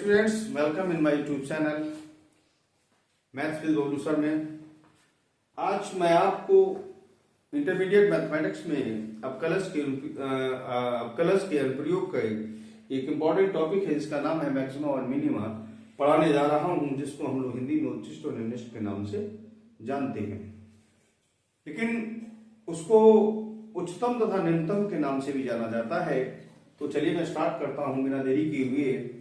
Students, welcome in my YouTube channel maths with Bablu sir में। आज मैं आपको इंटरमीडिएट मैथमेटिक्स में अवकलज के अनुप्रयोग का एक इम्पॉर्टेंट टॉपिक है जिसका नाम है मैक्सिमा और मिनिमा पढ़ाने जा रहा हूं, जिसको हम लोग हिंदी में उच्चिष्ट और निम्निष्ट के नाम से जानते हैं, लेकिन उसको उच्चतम तथा निम्नतम के नाम से भी जाना जाता है। तो चलिए मैं स्टार्ट करता हूं बिना देरी किए हुए।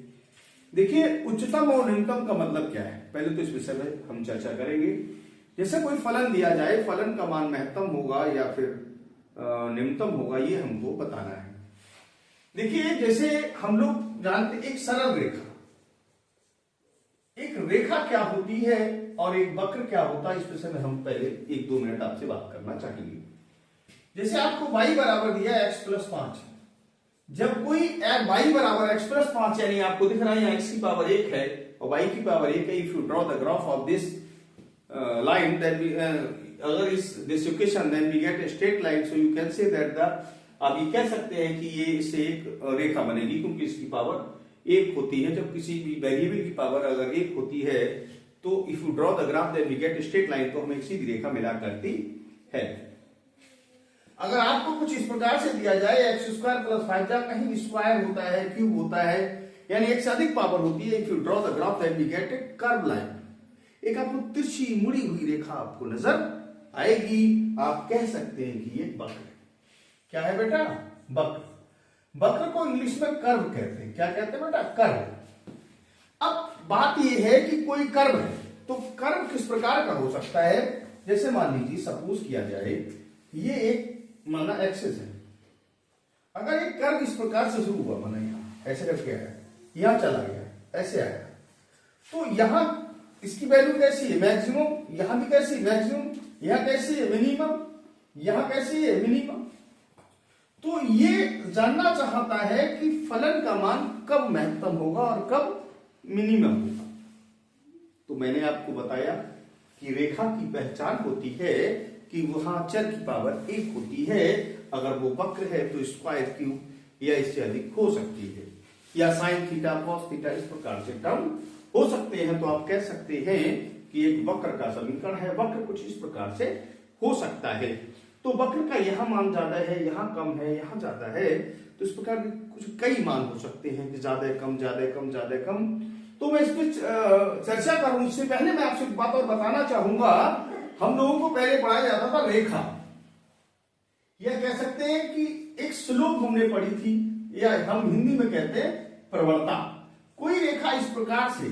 देखिए, उच्चतम और निम्नतम का मतलब क्या है, पहले तो इस विषय में हम चर्चा करेंगे। जैसे कोई फलन दिया जाए, फलन का मान महत्तम होगा या फिर निम्नतम होगा, ये हमको बताना है। देखिए, जैसे हम लोग जानते एक सरल रेखा, एक रेखा क्या होती है और एक वक्र क्या होता है, इस विषय में हम पहले 1-2 मिनट आपसे बात करना चाहेंगे। जैसे आपको y बराबर दिया x+5, जब कोई y बराबर x+5 यानी आपको दिख रहा है यहाँ x की पावर 1 है और y की पावर 1 है। If you draw the graph of this line, then अगर इस this equation then we get a straight line, so you can say that the, आप ये कह सकते हैं कि ये इससे एक रेखा बनेगी, क्योंकि इसकी पावर 1 होती है। जब किसी भी वेरिएबल की पावर अगर 1 होती है तो if you draw the graph then we get straight line, तो हमें एक सीधी रेखा मिला करती है। अगर आपको कुछ इस प्रकार से दिया जाए x² + 5, जहां कहीं स्क्वायर होता है, क्यूब होता है, यानी एक से अधिक पावर होती है। If you draw the graph then we get a curve line, एक आपको तिरछी मुड़ी हुई रेखा आपको नजर आएगी। आप कह सकते हैं कि ये वक्र है। क्या है बेटा? वक्र। वक्र को इंग्लिश में कर्व कहते हैं। क्या कहते हैं बेटा? कर्व। अब बात यह है कि कोई कर्व है, तो कर्व किस प्रकार का हो सकता है। जैसे मान लीजिए, सपोज किया जाए ये एक माना एक्सिस है। अगर एक कर्व इस प्रकार से शुरू हुआ, माना यहां ऐसे करके आया, यहां चला गया, ऐसे आया, तो यहां इसकी वैल्यू कैसी है? मैक्सिमम। यहां भी कैसी? मैक्सिमम। यहां कैसी है? मिनिमम। यहां कैसी है? मिनिमम। तो ये जानना चाहता है कि फलन का मान कब महत्तम होगा और कब मिनिमम होगा। तो मैंने आपको बताया कि रेखा की पहचान होती है कि वहां चर की पावर 1 होती है। अगर वो वक्र है तो स्क्वायर, क्यूब या इससे अधिक हो सकती है, या साइन थीटा, कॉस थीटा, इस प्रकार से टर्म हो सकते हैं। तो आप कह सकते हैं कि एक वक्र का समीकरण है। वक्र कुछ इस प्रकार से हो सकता है। तो वक्र का यहां मान ज्यादा है, यहां कम है, यहां ज्यादा है, तो इस प्रकार के कुछ कई मान हो सकते हैं कि ज्यादा कम, ज्यादा कम, ज्यादा कम। तो मैं इस पर चर्चा करूं उससे पहले मैं आपसे एक बात और बताना चाहूंगा। हम लोगों को पहले पढ़ाया जाता था रेखा, या कह सकते हैं कि एक स्लोप हमने पढ़ी थी, या हम हिंदी में कहते हैं प्रवणता। कोई रेखा इस प्रकार से,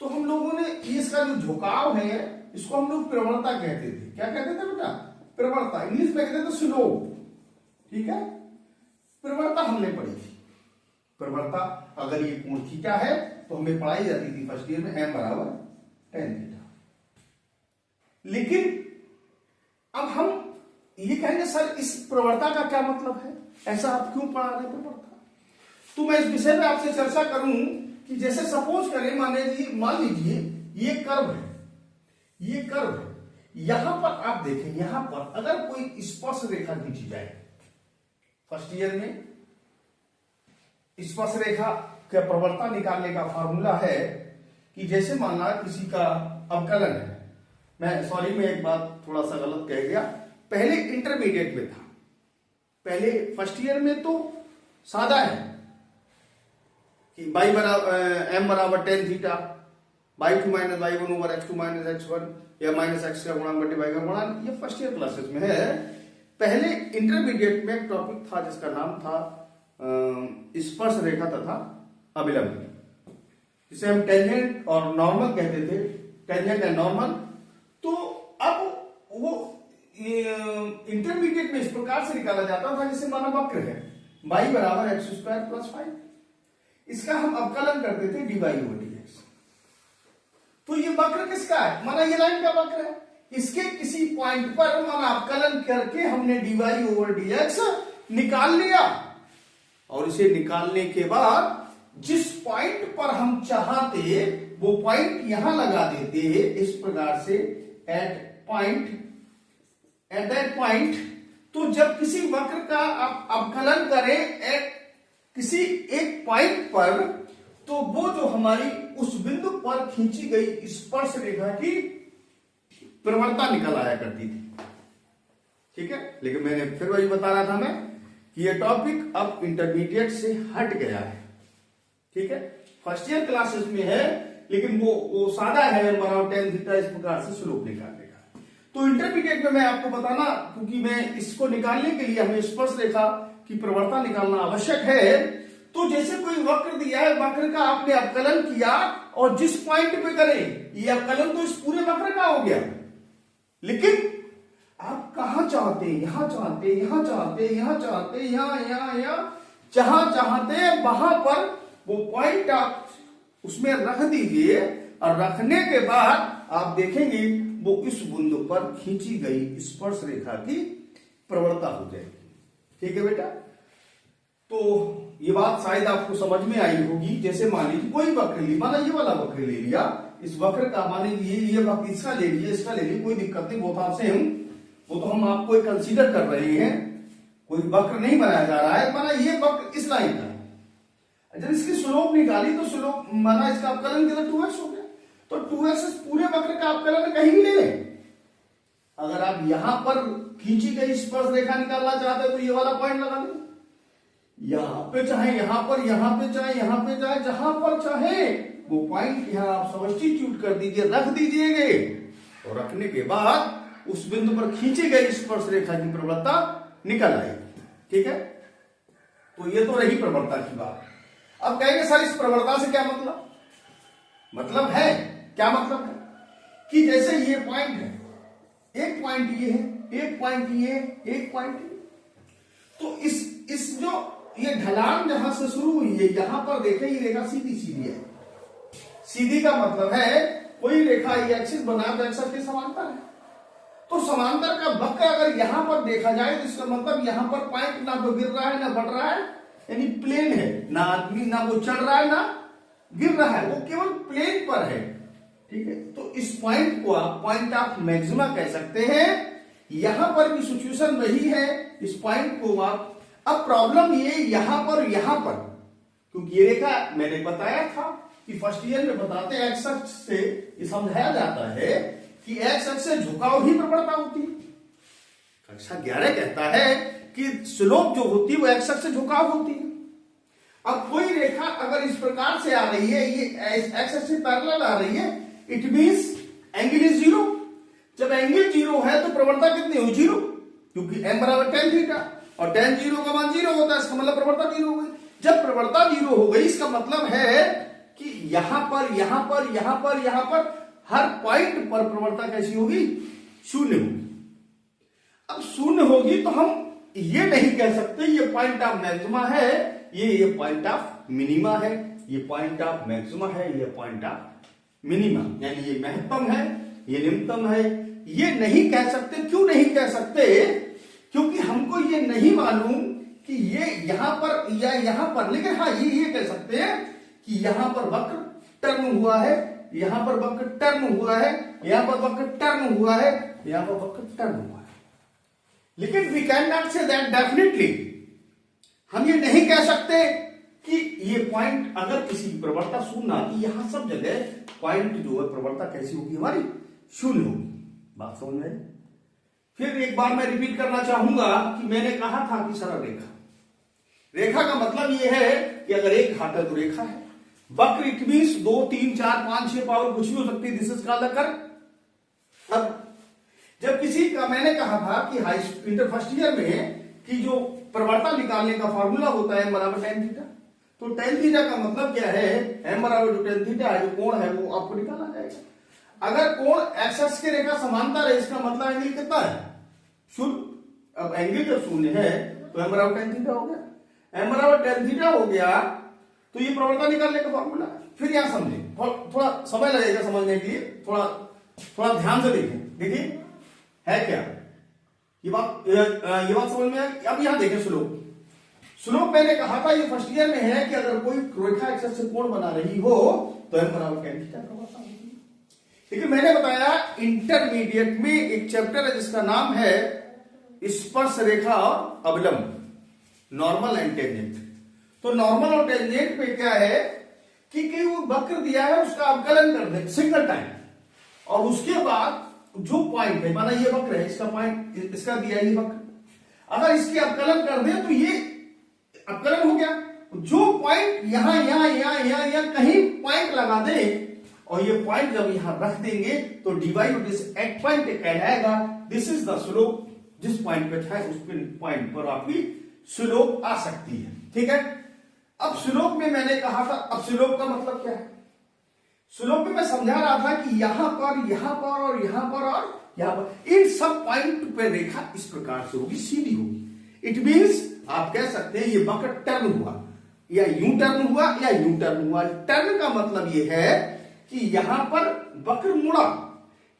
तो हम लोगों ने इसका जो झुकाव है इसको हम लोग प्रवणता कहते थे। क्या कहते थे बेटा? प्रवणता। इंग्लिश में कहते थे स्लोप। ठीक है, प्रवणता हमने पढ़ी थी। प्रवणता, अगर ये कोण थीटा है तो हमें पढ़ाई जाती थी फर्स्ट ईयर में m = tan थीटा। लेकिन अब हम ये कहेंगे सर इस प्रवणता का क्या मतलब है, ऐसा आप क्यों पढ़ा रहे प्रवणता। तो मैं इस विषय में आपसे चर्चा करूं कि जैसे सपोज करें, मान लीजिए ये कर्व है, ये कर्व है। यहां पर आप देखें, यहां पर अगर कोई स्पर्श रेखा खींची जाए, फर्स्ट ईयर में स्पर्श रेखा का प्रवणता निकालने का फॉर्मूला है कि जैसे मानना किसी का अवकलन है। मैं एक बात थोड़ा सा गलत कह गया, पहले इंटरमीडिएट में था। पहले फर्स्ट ईयर में तो सादा है कि m = tan theta, y2 - y1 / x2 - x1, या -x का गुणा मल्टीप्लाई का गुणा। ये फर्स्ट ईयर क्लासेस में है। पहले इंटरमीडिएट में एक टॉपिक था जिसका नाम था स्पर्श रेखा तथा अभिलंब, जिसे हम टेंजेंट और नॉर्मल कहते थे, टेंजेंट एंड नॉर्मल। तो अब वो इंटरमीडिएट में इस प्रकार से निकाला जाता था जैसे माना वक्र है y = x² + 5, इसका हम अवकलन करते थे dy/dx। तो ये वक्र किसका है? माना ये लाइन का वक्र है, इसके किसी पॉइंट पर माना अवकलन करके हमने dy/dx निकाल लिया, और इसे निकालने के बाद जिस पॉइंट पर हम चाहते वो पॉइंट यहां लगा देते हैं इस प्रकार से, एट दैट पॉइंट। तो जब किसी वक्र का आप अवकलन करें किसी एक पॉइंट पर, तो वो जो हमारी उस बिंदु पर खींची गई स्पर्श रेखा की प्रवणता निकल आया करती थी। ठीक है, लेकिन मैंने फिर वही बता रहा था मैं कि ये टॉपिक अब इंटरमीडिएट से हट गया है। ठीक है, फर्स्ट ईयर क्लासेस में है, लेकिन वो सादा है, हमारा tan थीटा इस प्रकार से स्लोप निकालने का। तो इंटरमीडिएट में मैं आपको बताना, क्योंकि मैं इसको निकालने के लिए हमें स्पर्श रेखा की प्रवणता निकालना आवश्यक है। तो जैसे कोई वक्र दिया है, वक्र का आपने अवकलन किया और जिस पॉइंट पे करें, ये अवकलन तो इस पूरे वक्र का हो गया, लेकिन आप कहां चाहते, यहां चाहते, यहां चाहते, यहां चाहते, यहां जहां चाहते वहां पर वो पॉइंट आप उसमें रख दीजिए, और रखने के बाद आप देखेंगे वो इस बिंदु पर खींची गई स्पर्श रेखा की प्रवणता हो जाएगी। ठीक है बेटा, तो ये बात शायद आपको समझ में आई होगी। जैसे मान लीजिए कोई वक्र ली, माना ये वाला वक्र ले लिया, इस वक्र का मान लीजिए ये वक्र इसका ले लीजिए, इसका ले लीजिए, कोई दिक्कत नहीं, बहुत आपसे वो तो हम आपको कंसीडर कर रहे हैं, कोई वक्र नहीं बनाया जा रहा है। माना ये वक्र इस लाइन का है, जब इसकी स्लोप निकाली तो स्लोप माना इसका अवकलन कितना 2x हो गया, तो 2x पूरे वक्र का अवकलन कहीं भी ले लें। अगर आप यहां पर खींची गई स्पर्श रेखा निकालना चाहते हो तो ये वाला पॉइंट लगा दें, यहां पे चाहे यहां पर, यहां पे चाहे यहां पे चाहे, जहां पर चाहे वो पॉइंट यहां आप सब्स्टिट्यूट कर दीजिए, रख दीजिएगा, और रखने के बाद उस बिंदु पर खींची गई स्पर्श रेखा की प्रवणता निकल आएगी। ठीक है, तो ये तो रही प्रवणता की बात। अब कहेंगे सर इस प्रवणता से क्या मतलब, मतलब है क्या, मतलब है कि जैसे ये पॉइंट है, एक पॉइंट ये है, एक पॉइंट ये, एक पॉइंट ये, तो इस जो ये ढलान जहां से शुरू हुई है, यहां पर देखें ये रेखा सीधी सीधी है। सीधी का मतलब है कोई रेखा ये एक्सिस बना तो एक्सिस के समांतर है, तो समांतर का वक्र अगर यहां पर देखा जाए तो इसका मतलब यहां पर पॉइंट ना तो गिर रहा है ना बढ़ रहा है, यानी प्लेन है, ना आदमी ना वो चढ़ रहा है ना गिर रहा है, वो केवल प्लेन पर है। ठीक है, तो इस पॉइंट को आप पॉइंट ऑफ मैक्सिमा कह सकते हैं। यहां पर भी सिचुएशन वही है, इस पॉइंट को आप, अब प्रॉब्लम ये यहां पर, क्योंकि ये रेखा मैंने बताया था कि फर्स्ट ईयर में बताते हैं एक्स अक्ष से ये समझाया जाता है कि एक्स अक्ष से झुकाव ही प्रवणता होती है। कक्षा 11 कहता है कि स्लोप जो होती है वो एक्स अक्ष से झुकाव होती है। अब कोई रेखा अगर इस प्रकार से आ रही है, ये एक्स अक्ष से पैरेलल आ रही है, इट मींस एंगल इज 0। जब एंगल 0 है तो प्रवणता कितनी हो, 0, क्योंकि m बराबर tan थीटा, और tan 0 का मान 0 होता है, इसका मतलब प्रवणता 0 हो गई। जब प्रवणता 0 हो गई, इसका मतलब है कि यहां पर हर पॉइंट पर प्रवणता कैसी होगी, 0 होगी। अब 0 होगी तो हम ये नहीं कह सकते ये पॉइंट ऑफ मैक्सिमा है, ये पॉइंट ऑफ मिनिमा है, ये पॉइंट ऑफ मैक्सिमा है, ये पॉइंट ऑफ मिनिमा, यानी ये महत्तम है, ये निम्नतम है, ये नहीं कह सकते। क्यों नहीं कह सकते, क्योंकि हमको ये नहीं मालूम कि ये यहां पर या यहां पर, लेकिन हाँ ये कह सकते हैं कि यहां पर वक्र टर्न हुआ है, यहां पर वक्र टर्न हुआ है, यहां पर वक्र टर्न हुआ है, यहां पर वक्र टर्न हुआ है, लेकिन we can not say that definitely. हम ये नहीं कह सकते कि ये पॉइंट अगर किसी की प्रवणता 0 आती, यहां सब जगह पॉइंट जो है प्रवणता कैसी होगी, हमारी 0 होगी। बात समझ में? फिर एक बार मैं रिपीट करना चाहूंगा कि मैंने कहा था कि सरल रेखा का मतलब यह है कि अगर एक घाट है तो रेखा है, वक्र इट मींस 2 3 4 5 6 पावर कुछ भी हो सकती है, this is called a curve. अब जब किसी का, मैंने कहा था कि हाई इंटर फर्स्ट ईयर में कि जो प्रवणता निकालने का फार्मूला होता है m बराबर tan थीटा, तो tan थीटा का मतलब क्या है, m बराबर जो tan थीटा है, जो कोण है वो आपको निकाला जाएगा। अगर कोण एक्स अक्ष की रेखा समांतर है, इसका मतलब एंगल कितना है, 0। अब एंगल जब 0 है तो m बराबर tan थीटा हो गया, m बराबर tan थीटा हो गया तो ये प्रवणता निकालने का फार्मूला। फिर यहां समझे, थोड़ा समय लगेगा समझने के लिए, थोड़ा ध्यान से देखें। देखिए है क्या ये बात समझ में आई। अब यहां देखें स्लोप मैंने कहा था ये फर्स्ट ईयर में है कि अगर कोई रेखा एक्स से कोण बना रही हो तो m बराबर tan थीटा प्रवणता होगी। लेकिन मैंने बताया इंटरमीडिएट में एक चैप्टर है जिसका नाम है स्पर्श रेखा और अवलंब, नॉर्मल एंड टेंजेंट। तो नॉर्मल और टेंजेंट पे क्या है कि वो वक्र दिया है उसका अवकलन कर दे सिंगल टाइम, और उसके बाद जो पॉइंट है, माना ये वक्र है, इसका पॉइंट इसका दिया है ये वक्र, अगर इसके अवकलन कर दे तो ये अवकलन हो गया। जो पॉइंट यहां यहां यहां यहां यहां कहीं पॉइंट लगा दे और ये पॉइंट जब यहां रख देंगे तो डिवाइड दिस एट पॉइंट कहलाएगा दिस इज द स्लोप। जिस पॉइंट पे था उस पॉइंट पर आपकी स्लोप आ सकती है। ठीक है, अब स्लोप में मैंने कहा था, अब स्लोप का मतलब क्या है? स्लोप में मैं समझा रहा था कि यहां पर, यहां पर और यहां पर और यहां पर, इन सब पॉइंट पे रेखा इस प्रकार से होगी, सीधी होगी। इट मींस आप कह सकते हैं ये वक्र टर्न हुआ, या यूं टर्न हुआ या यूं टर्न हुआ। टर्न का मतलब ये है कि यहां पर वक्र मुड़ा,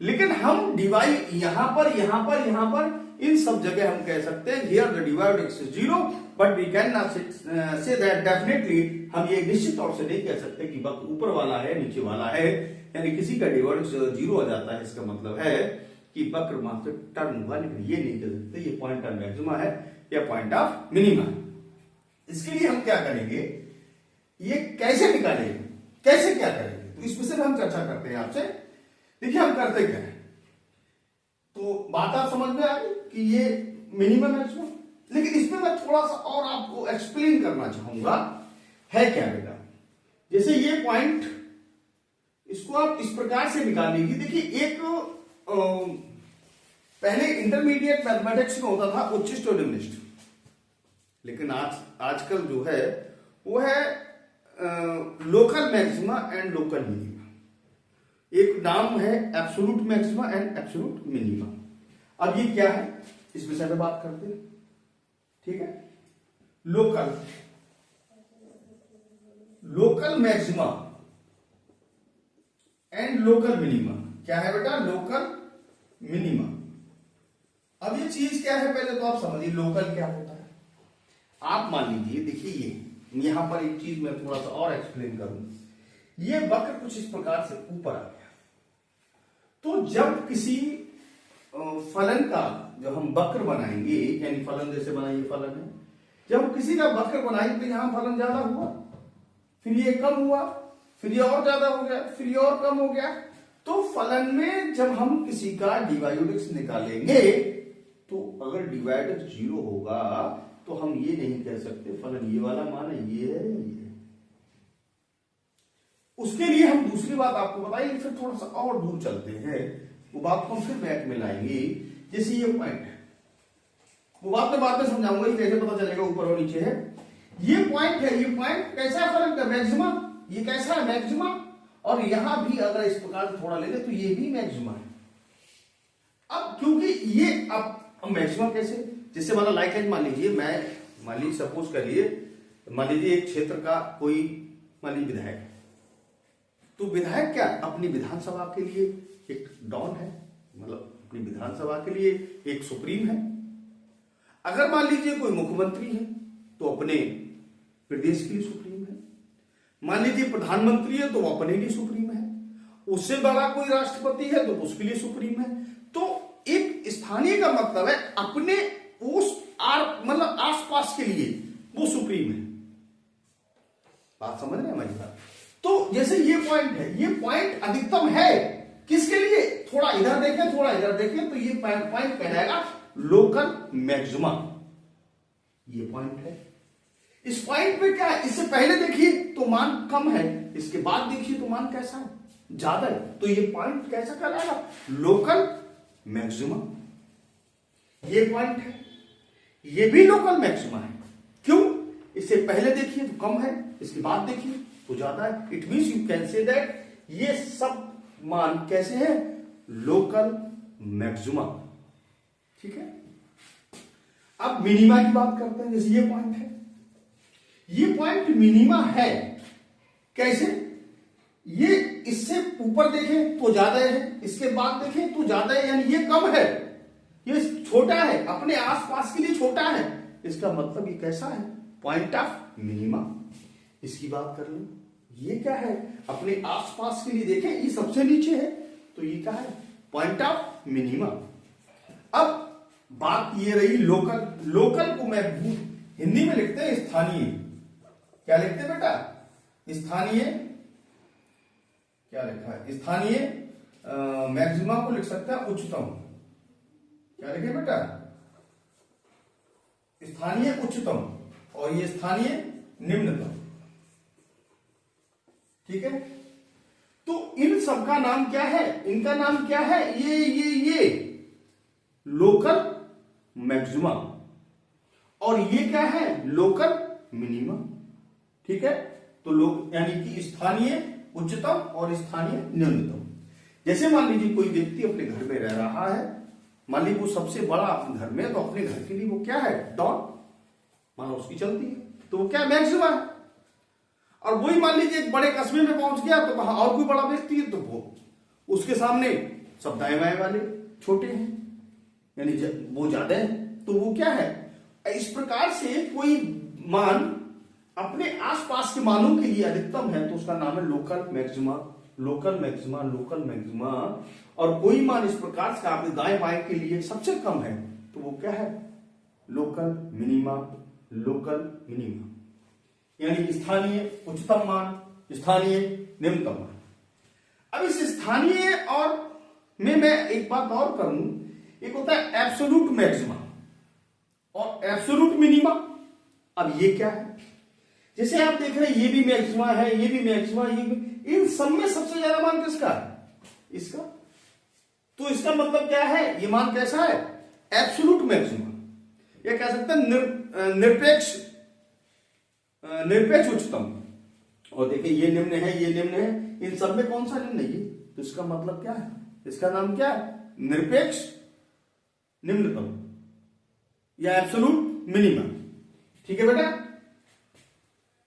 लेकिन हम डिवाइड यहां पर यहां पर यहां पर इन सब जगह हम कह सकते हैं here the divide X is 0, but we can not say that definitely, हम ये निश्चित तौर से नहीं कह सकते कि वक्र ऊपर वाला है नीचे वाला है, यानी किसी का डिवाइड 0 आ जाता है, इसका मतलब है कि वक्र मात्र टर्न हुआ, लेकिन ये नहीं कह सकते ये पॉइंट ऑफ मैक्सिमा है या पॉइंट ऑफ मिनिमा है। इसके लिए हम क्या करेंगे, ये कैसे निकालेंगे, कैसे क्या करेंगे, तो इस विषय में हम चर्चा करते हैं आपसे। देखिए हम करते क्या है, तो बात आप समझ में आ गई कि ये मिनिमम मैक्सिमम, लेकिन इसमें मैं थोड़ा सा और आपको एक्सप्लेन करना चाहूंगा है क्या बेटा। जैसे ये पॉइंट, इसको आप इस प्रकार से निकालेंगे। देखिए एक पहले इंटरमीडिएट मैथमेटिक्स में होता था उच्चिष्ट और निम्निष्ठ, लेकिन आजकल जो है वो है local maxima and local minima. एक नाम है absolute maxima and absolute minima. अब ये क्या है, इस विषय में बात करते हैं। ठीक है, local maxima and local minima. क्या है बेटा, लोकल मिनिमा। अब ये चीज क्या है पहले तो आप समझिए लोकल क्या होता है। आप मान लीजिए, देखिए ये यहां पर एक चीज मैं थोड़ा सा और एक्सप्लेन करूं। ये वक्र कुछ इस प्रकार से ऊपर आ गया, तो जब किसी फलन का जब हम वक्र बनाएंगे, यानी फलन जैसे बनाइए फलन है, जब किसी का वक्र बनाएंगे तो यहां फलन ज्यादा हुआ, फिर ये कम हुआ, फिर ये और ज्यादा हो गया, फिर ये और कम हो गया। तो फलन में जब हम किसी का डिवाइडेक्स निकालेंगे तो अगर डिवाइडेक्स 0 होगा तो हम ये नहीं कह सकते फलन ये वाला मान है, ये है, ये है। उसके लिए हम दूसरी बात आपको बताएंगे, फिर थोड़ा सा और दूर चलते हैं, वो बात को हम फिर बैक में लाएंगे। जैसे ये पॉइंट है, वो बात में बाद में समझाऊंगा ये कैसे पता चलेगा ऊपर और नीचे है। ये पॉइंट है, ये पॉइंट कैसा है फलन का, मैक्सिमा। ये कैसा है, मैक्सिमा। और यहां भी अगर इस प्रकार से थोड़ा ले ले तो ये भी मैक्सिमा है। अब क्योंकि ये अब मैक्सिमा कैसे, जैसे वाला लाइक मान लीजिए, मैं मान लीजिए सपोज करिए, मान लीजिए एक क्षेत्र का कोई मान लीजिए विधायक, तो विधायक क्या अपनी विधानसभा के लिए एक डॉन है, मतलब अपनी विधानसभा के लिए एक सुप्रीम है। अगर मान लीजिए कोई मुख्यमंत्री है तो अपने प्रदेश के लिए सुप्रीम है। मान लीजिए प्रधानमंत्री है तो वो अपने लिए सुप्रीम है। उससे बड़ा कोई राष्ट्रपति है तो उसके लिए सुप्रीम है। तो एक स्थानीय का मतलब है अपने उस मतलब आसपास के लिए वो सुप्रीम है। बात समझ रहे हैं हमारी बात। तो जैसे ये पॉइंट है, ये पॉइंट अधिकतम है किसके लिए, थोड़ा इधर देखें थोड़ा इधर देखें तो ये पॉइंट कहलाएगा लोकल मैक्सिमा। ये पॉइंट है। इस पॉइंट पे क्या है, इससे पहले देखिए तो मान कम है, इसके बाद देखिए तो मान कैसा है, ज्यादा है। तो ये पॉइंट कैसा कहलाएगा, लोकल मैक्सिमा। ये पॉइंट है, ये भी लोकल मैक्सिमा है। क्यों, इससे पहले देखिए तो कम है, इसके बाद देखिए तो ज्यादा है। It means you can say that ये सब मान कैसे है, लोकल मैक्सिमा। ठीक है, अब मिनिमा की बात करते हैं। जैसे ये पॉइंट है, ये पॉइंट मिनिमा है। कैसे, ये इससे ऊपर देखें तो ज्यादा है, इसके बाद देखें तो ज्यादा है, यानी ये कम है, ये छोटा है, अपने आसपास के लिए छोटा है। इसका मतलब ये कैसा है, पॉइंट ऑफ मिनिमा। इसकी बात कर लें, ये क्या है, अपने आसपास के लिए देखें, ये सबसे नीचे है तो ये क्या है, पॉइंट ऑफ मिनिमा। अब बात ये रही लोकल। लोकल को मैं हिंदी में लिखते हैं स्थानीय। क्या लिखते हैं बेटा, स्थानीय क्या लिखा है, स्थानीय मैक्सिमा को लिख सकते हैं उच्चतम। क्या लिखे बेटा, स्थानीय उच्चतम और ये स्थानीय निम्नतम। ठीक है, तो इन सबका नाम क्या है, इनका नाम क्या है, ये लोकल मैक्सिमा और ये क्या है, लोकल मिनिमा। ठीक है, तो लोग यानी कि स्थानीय उच्चतम और स्थानीय न्यूनतम। जैसे मान लीजिए कोई व्यक्ति अपने घर में रह रहा है, मान लीजिए वो सबसे बड़ा अपने घर में, तो अपने घर के लिए वो क्या है, डॉन, मानो उसकी चलती है, तो वो क्या मैक्सिमा है। और वही मान लीजिए एक बड़े कस्बे में पहुंच गया, तो वहां और कोई बड़ा व्यक्ति है, तो वो उसके सामने सब दाएं बाएं वाले छोटे हैं, यानी वो ज्यादा है, तो वो क्या है। इस प्रकार से कोई मान अपने आसपास के मानों के लिए अधिकतम है तो उसका नाम है local maxima, local maxima, local maxima. और कोई मान इस प्रकार से आपके दाएं बाएं के लिए सबसे कम है तो वो क्या है, लोकल मिनिमा, लोकल मिनिमा, यानी स्थानीय उच्चतम मान, स्थानीय निम्नतम मान। अब इस स्थानीय और में मैं एक बात और करूं, एक होता है एब्सोल्यूट मैक्सिमा और एब्सोल्यूट मिनिमा। अब ये क्या है, जैसे आप देख रहे हैं ये भी मैक्सिमा है, ये भी मैक्सिमा, ये भी, इन सब में सबसे ज्यादा मान किसका है, इसका। तो इसका मतलब क्या है, ये मान कैसा है, एब्सोल्यूट मैक्सिमा, या कह सकते हैं निरपेक्ष निरपेक्ष उच्चतम। और देखिए ये निम्न है, ये निम्न है, इन सब में कौन सा निम्न है, ये, तो इसका मतलब क्या है, इसका नाम क्या है, निरपेक्ष निम्नतम या एब्सोल्यूट मिनिमम। ठीक है बेटा,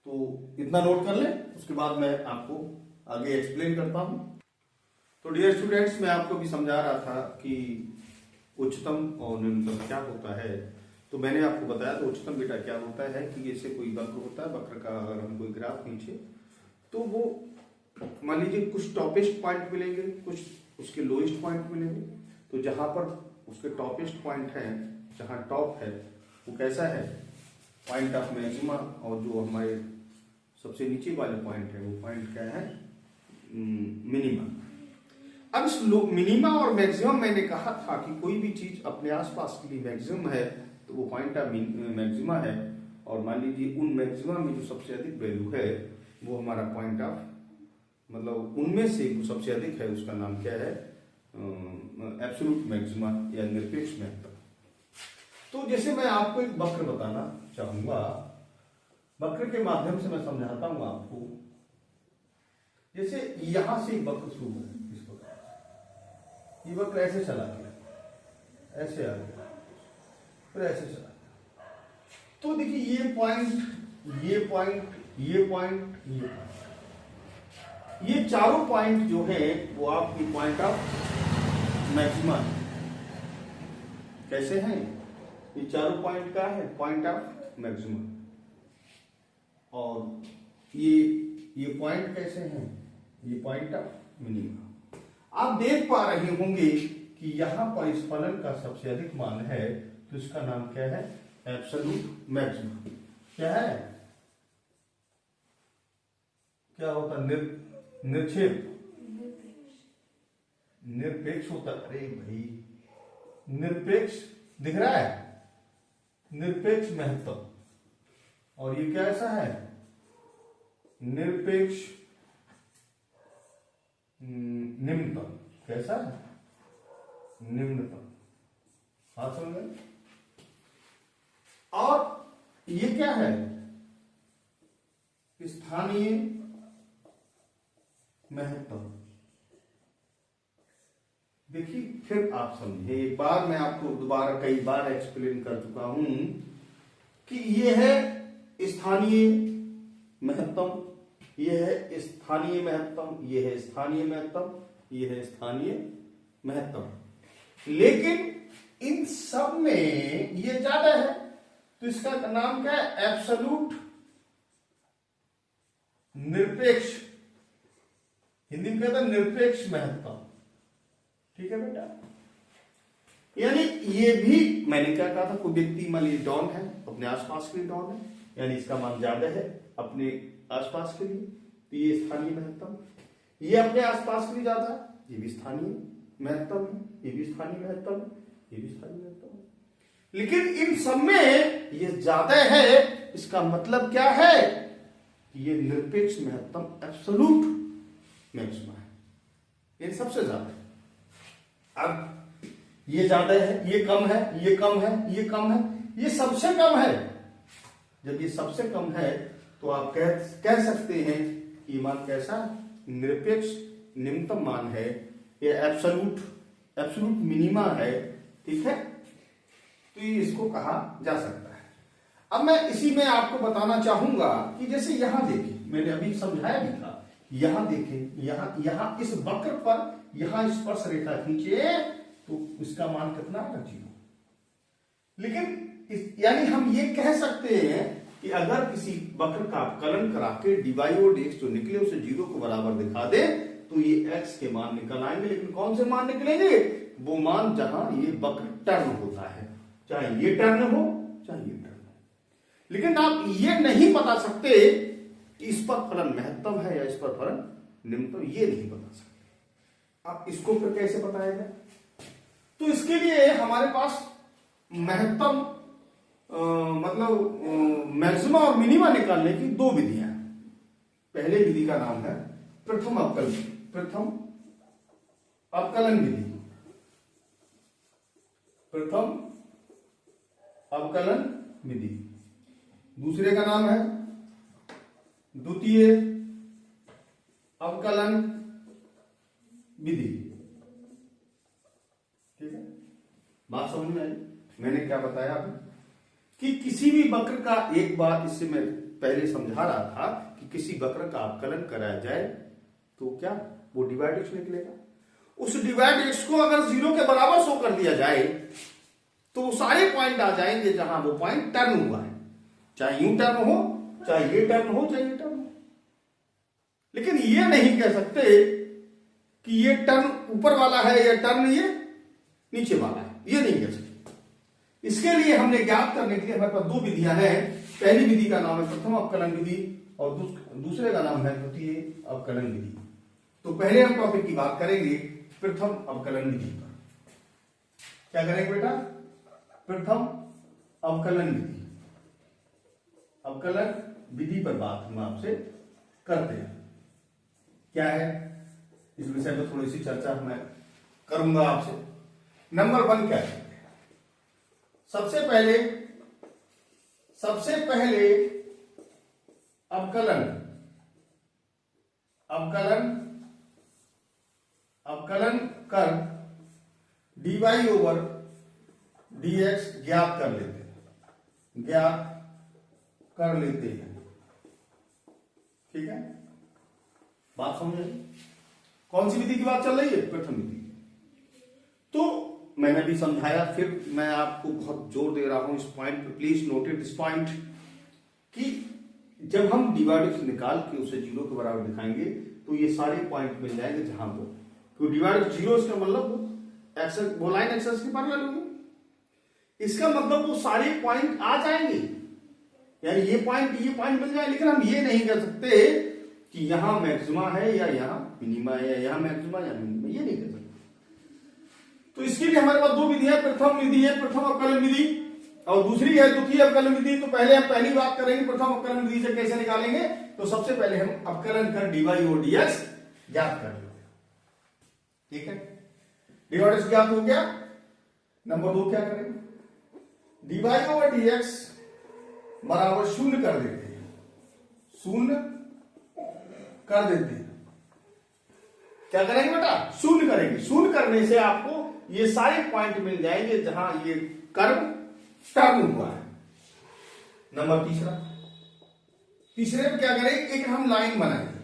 तो इतना नोट कर ले, उसके बाद मैं आपको आगे एक्सप्लेन करता हूं। तो डियर स्टूडेंट्स, मैं आपको भी समझा रहा था कि उच्चतम और निम्नतम क्या होता है। तो मैंने आपको बताया तो उच्चतम बेटा क्या होता है कि जैसे कोई वक्र होता है, वक्र का अगर हम कोई ग्राफ खींचे तो वो मान लीजिए कुछ टॉपेस्ट पॉइंट मिलेंगे, कुछ उसके लोएस्ट पॉइंट मिलेंगे। तो जहां पर उसके टॉपेस्ट पॉइंट है, जहां टॉप है, वो कैसा है, पॉइंट ऑफ मैक्सिमा, और जो हमारे सबसे नीचे वाले पॉइंट है वो पॉइंट क्या है, मिनिमा। अब इस मिनिमा और मैक्सिमम मैंने कहा था कि कोई भी चीज अपने आसपास के लिए मैक्सिमम है तो वो पॉइंट ऑफ मैक्सिमा है, और मान लीजिए उन मैक्सिमा में जो सबसे अधिक वैल्यू है वो हमारा पॉइंट ऑफ, मतलब उनमें से जो सबसे अधिक है उसका नाम क्या है, एब्सोल्यूट मैक्सिमा या निरपेक्ष महत्व। तो जैसे मैं आपको एक वक्र बताना चाहूंगा, वक्र के माध्यम से मैं समझाता हूं आपको। जैसे यहां से एक वक्र शुरू है, इस प्रकार ये वक्र ऐसे चला गया, ऐसे आ गया, फिर ऐसे चला गया। तो देखिए ये पॉइंट, ये पॉइंट, ये पॉइंट, ये पॉइंट, ये चारों पॉइंट जो है वो आपकी पॉइंट ऑफ मैक्सिमा है। कैसे हैं ये चारों पॉइंट, का है पॉइंट ऑफ मैक्सिमा। और ये पॉइंट कैसे हैं, ये पॉइंट ऑफ मिनिमा। आप देख पा रहे होंगे कि यहां पर इस फलन का सबसे अधिक मान है, तो इसका नाम क्या है, एब्सोल्यूट मैक्सिमा। क्या है, क्या होता, निरपेक्ष, निरपेक्ष होता, अरे भाई निरपेक्ष दिख रहा है, निरपेक्ष महत्व। और ये क्या ऐसा है, निरपेक्ष निम्नतम। कैसा है, निम्नतम। हाथ समझ गए। और ये क्या है, स्थानीय महत्व। देखिए फिर आप समझे, एक बार मैं आपको दोबारा कई बार एक्सप्लेन कर चुका हूं कि ये है स्थानीय महत्तम, ये है स्थानीय महत्तम, ये है स्थानीय महत्तम, ये है स्थानीय महत्तम। लेकिन इन सब में ये ज्यादा है, तो इसका नाम क्या है, एब्सोल्यूट निरपेक्ष। हिंदी में कहता है निरपेक्ष महत्तम। ठीक है बेटा, यानी ये भी मैंने क्या कहा था, कोई व्यक्ति मान लीजिए डॉन है, अपने आसपास के लिए डॉन है, यानी इसका मान ज्यादा है अपने आसपास के लिए, तो ये स्थानीय महत्तम। ये अपने आसपास भी जाता है, ये भी स्थानीय महत्तम है, ये भी स्थानीय महत्तम है, ये भी स्थानीय महत्तम है। लेकिन इन सब में ये ज्यादा है, इसका मतलब क्या है कि ये निरपेक्ष महत्तम एब्सोल्यूट मैक्सिमा है, ये सबसे ज्यादा है। अब ये ज्यादा है, ये कम है, ये कम है, ये कम है, ये सबसे कम है। जब ये सबसे कम है तो आप कह सकते हैं कि मान कैसा निरपेक्ष निम्नतम मान है, ये एब्सोल्यूट मिनिमा है, ठीक है। तो ये इसको कहा जा सकता है। अब मैं इसी में आपको बताना चाहूंगा कि जैसे यहां देखिए, मैंने अभी समझाया भी था, यहां देखें, यहां इस वक्र पर यहां स्पर्श रेखा खींचे तो इसका मान कितना है 0। लेकिन यानी हम ये कह सकते हैं कि अगर किसी वक्र का अवकलन करा के dy और dx जो निकले उसे 0 को बराबर दिखा दे तो ये x के मान निकल आएंगे। लेकिन कौन से मान निकलेंगे? वो मान जहां ये वक्र टर्न होता है, चाहे ये टर्न हो चाहे ये टर्न हो। लेकिन आप ये नहीं बता सकते कि इस पर फलन महत्तम है या इस पर फलन निम्नतम, ये नहीं बता सकते। आप इसको फिर कैसे बताएगा? तो इसके लिए हमारे पास महत्तम मतलब मैक्सिमा और मिनिमा निकालने की दो विधियां। पहले विधि का नाम है प्रथम अवकलन विधि, प्रथम अवकलन विधि। दूसरे का नाम है द्वितीय अवकलन विधि। ठीक है, बात समझ में आई? मैंने क्या बताया अभी कि किसी भी वक्र का, एक बात इससे मैं पहले समझा रहा था कि किसी वक्र का अवकलन कराया जाए तो क्या वो डिवाइड एक्स निकलेगा। उस डिवाइड एक्स को अगर 0 के बराबर शो कर दिया जाए तो वो सारे पॉइंट आ जाएंगे जहां वो पॉइंट टर्न हुआ है, चाहे यूं टर्न हो, चाहे ये टर्न हो, चाहे ये टर्न हो। लेकिन ये नहीं कह सकते कि ये टर्न ऊपर वाला है या टर्न ये नीचे वाला है, ये नहीं कह सकते। इसके लिए हमने ज्ञात करने के लिए हमारे पास दो विधियां हैं। पहली विधि का नाम है प्रथम अवकलन विधि और दूसरे का नाम है द्वितीय अवकलन विधि। तो पहले हम टॉपिक की बात करेंगे प्रथम अवकलन विधि पर। क्या करेंगे बेटा? प्रथम अवकलन विधि, अवकलन विधि पर बात हम आपसे करते हैं। क्या है इस विषय पर थोड़ी सी चर्चा मैं करूंगा आपसे। नंबर 1 क्या है? सबसे पहले अवकलन कर dy ओवर dx ज्ञात कर लेते हैं। ठीक है, बात समझ आई? कौन सी विधि की बात चल रही है? प्रथम विधि। तो मैंने भी समझाया, फिर मैं आपको बहुत जोर दे रहा हूं इस पॉइंट पे, प्लीज नोटेड दिस पॉइंट, कि जब हम डिवाइड निकाल के उसे 0 के बराबर दिखाएंगे तो ये सारे पॉइंट मिल जाएंगे जहां वो, तो डिवाइड 0 इसका मतलब वो लाइन एक्सेस की पैरेलल होगी। इसका मतलब वो सारे पॉइंट आ जाएंगे, यानी ये पॉइंट मिल जाए। लेकिन हम ये नहीं कर सकते कि यहां मैक्सिमा है या यहां मिनिमा है, या यहां मैक्सिमा या मिनिमा, ये नहीं कर सकते। तो इसके लिए हमारे पास दो विधियां, प्रथम विधि है प्रथम अवकलन विधि और दूसरी है द्वितीय अवकलन विधि। तो पहले हम पहली बात करेंगे प्रथम अवकलन विधि से कैसे निकालेंगे। तो सबसे पहले हम अवकलन कर dy और dx ज्ञात कर लेते हैं। ठीक है, dy और dx ज्ञात हो गया। नंबर 2 क्या करेंगे? dy और dx बराबर 0 कर देते हैं, 0 कर देते हैं। क्या करेंगे बेटा? 0 करेंगे। 0 करने से आपको ये सारे पॉइंट मिल जाएंगे जहां ये कर्व टर्न हुआ है। नंबर तीसरे पे क्या करेंगे? एक हम लाइन बनाएंगे।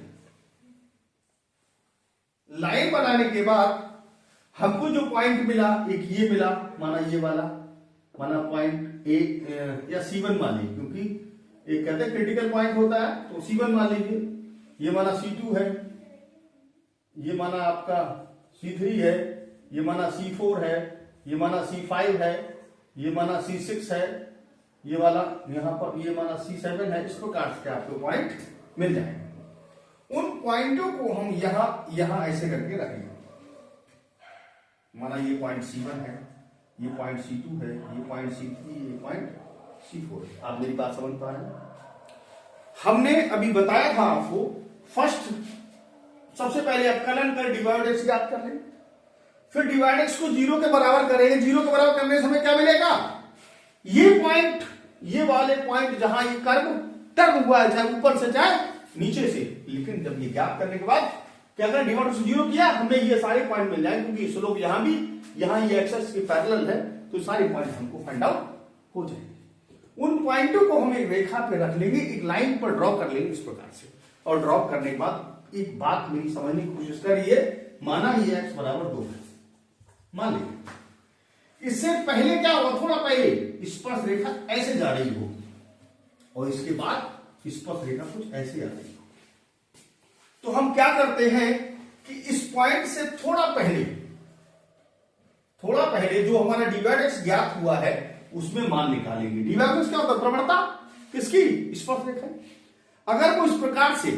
लाइन बनाने के बाद हमको जो पॉइंट मिला, एक ये मिला, माना ये वाला, माना पॉइंट ए या C1 मान लीजिए, क्योंकि एक कहते हैं क्रिटिकल पॉइंट होता है, तो C1 मान लीजिए। ये माना C2 है, ये माना आपका C3 है, ये माना C4 है, ये माना C5 है, ये माना C6 है, ये वाला यहां पर ये माना C7 है। इस प्रकार से आपको पॉइंट मिल जाएगा। उन पॉइंटों को हम यहां ऐसे करके रखेंगे। माना ये पॉइंट C1 है, ये पॉइंट C2 है, ये पॉइंट C3, ये पॉइंट C4 है। आप मेरी बात समझ पा रहे हैं? हमने अभी बताया था आपको, फर्स्ट सबसे पहले अवकलन कर डिवाइड एक्स याद कर लें, फिर डिवाइड एक्स को 0 के बराबर करेंगे। 0 के बराबर करने से हमें क्या मिलेगा? ये पॉइंट, ये वाले पॉइंट जहां ये कर्व टर्न हुआ है, चाहे ऊपर से चाहे नीचे से। लेकिन जब ये ज्ञात करने के बाद क्या करें, डिवाइड से 0 किया, हमें ये सारे पॉइंट मिल जाएंगे, क्योंकि स्लोप यहां भी, यहां ये एक्सेस के पैरेलल है, तो सारे पॉइंट हमको फाइंड आउट हो जाएंगे। उन पॉइंटों को हम एक रेखा पे रख लेंगे, एक लाइन पर ड्रॉ कर लेंगे इस प्रकार से। और ड्रॉ करने के बाद एक बात मेरी समझने की कोशिश करिए। माना ये x बराबर 2 है, मान लीजिए। इससे पहले क्या होगा, थोड़ा पहले स्पर्श रेखा ऐसे जा रही हो, और इसके बाद स्पर्श रेखा कुछ ऐसे आ रही हो। तो हम क्या करते हैं कि इस पॉइंट से थोड़ा पहले जो हमारा डिवाइड एक्स ज्ञात हुआ है उसमें मान निकालेंगे। डिवाइड एक्स क्या होता है? प्रवणता किसकी? स्पर्श रेखा। अगर वो इस प्रकार से,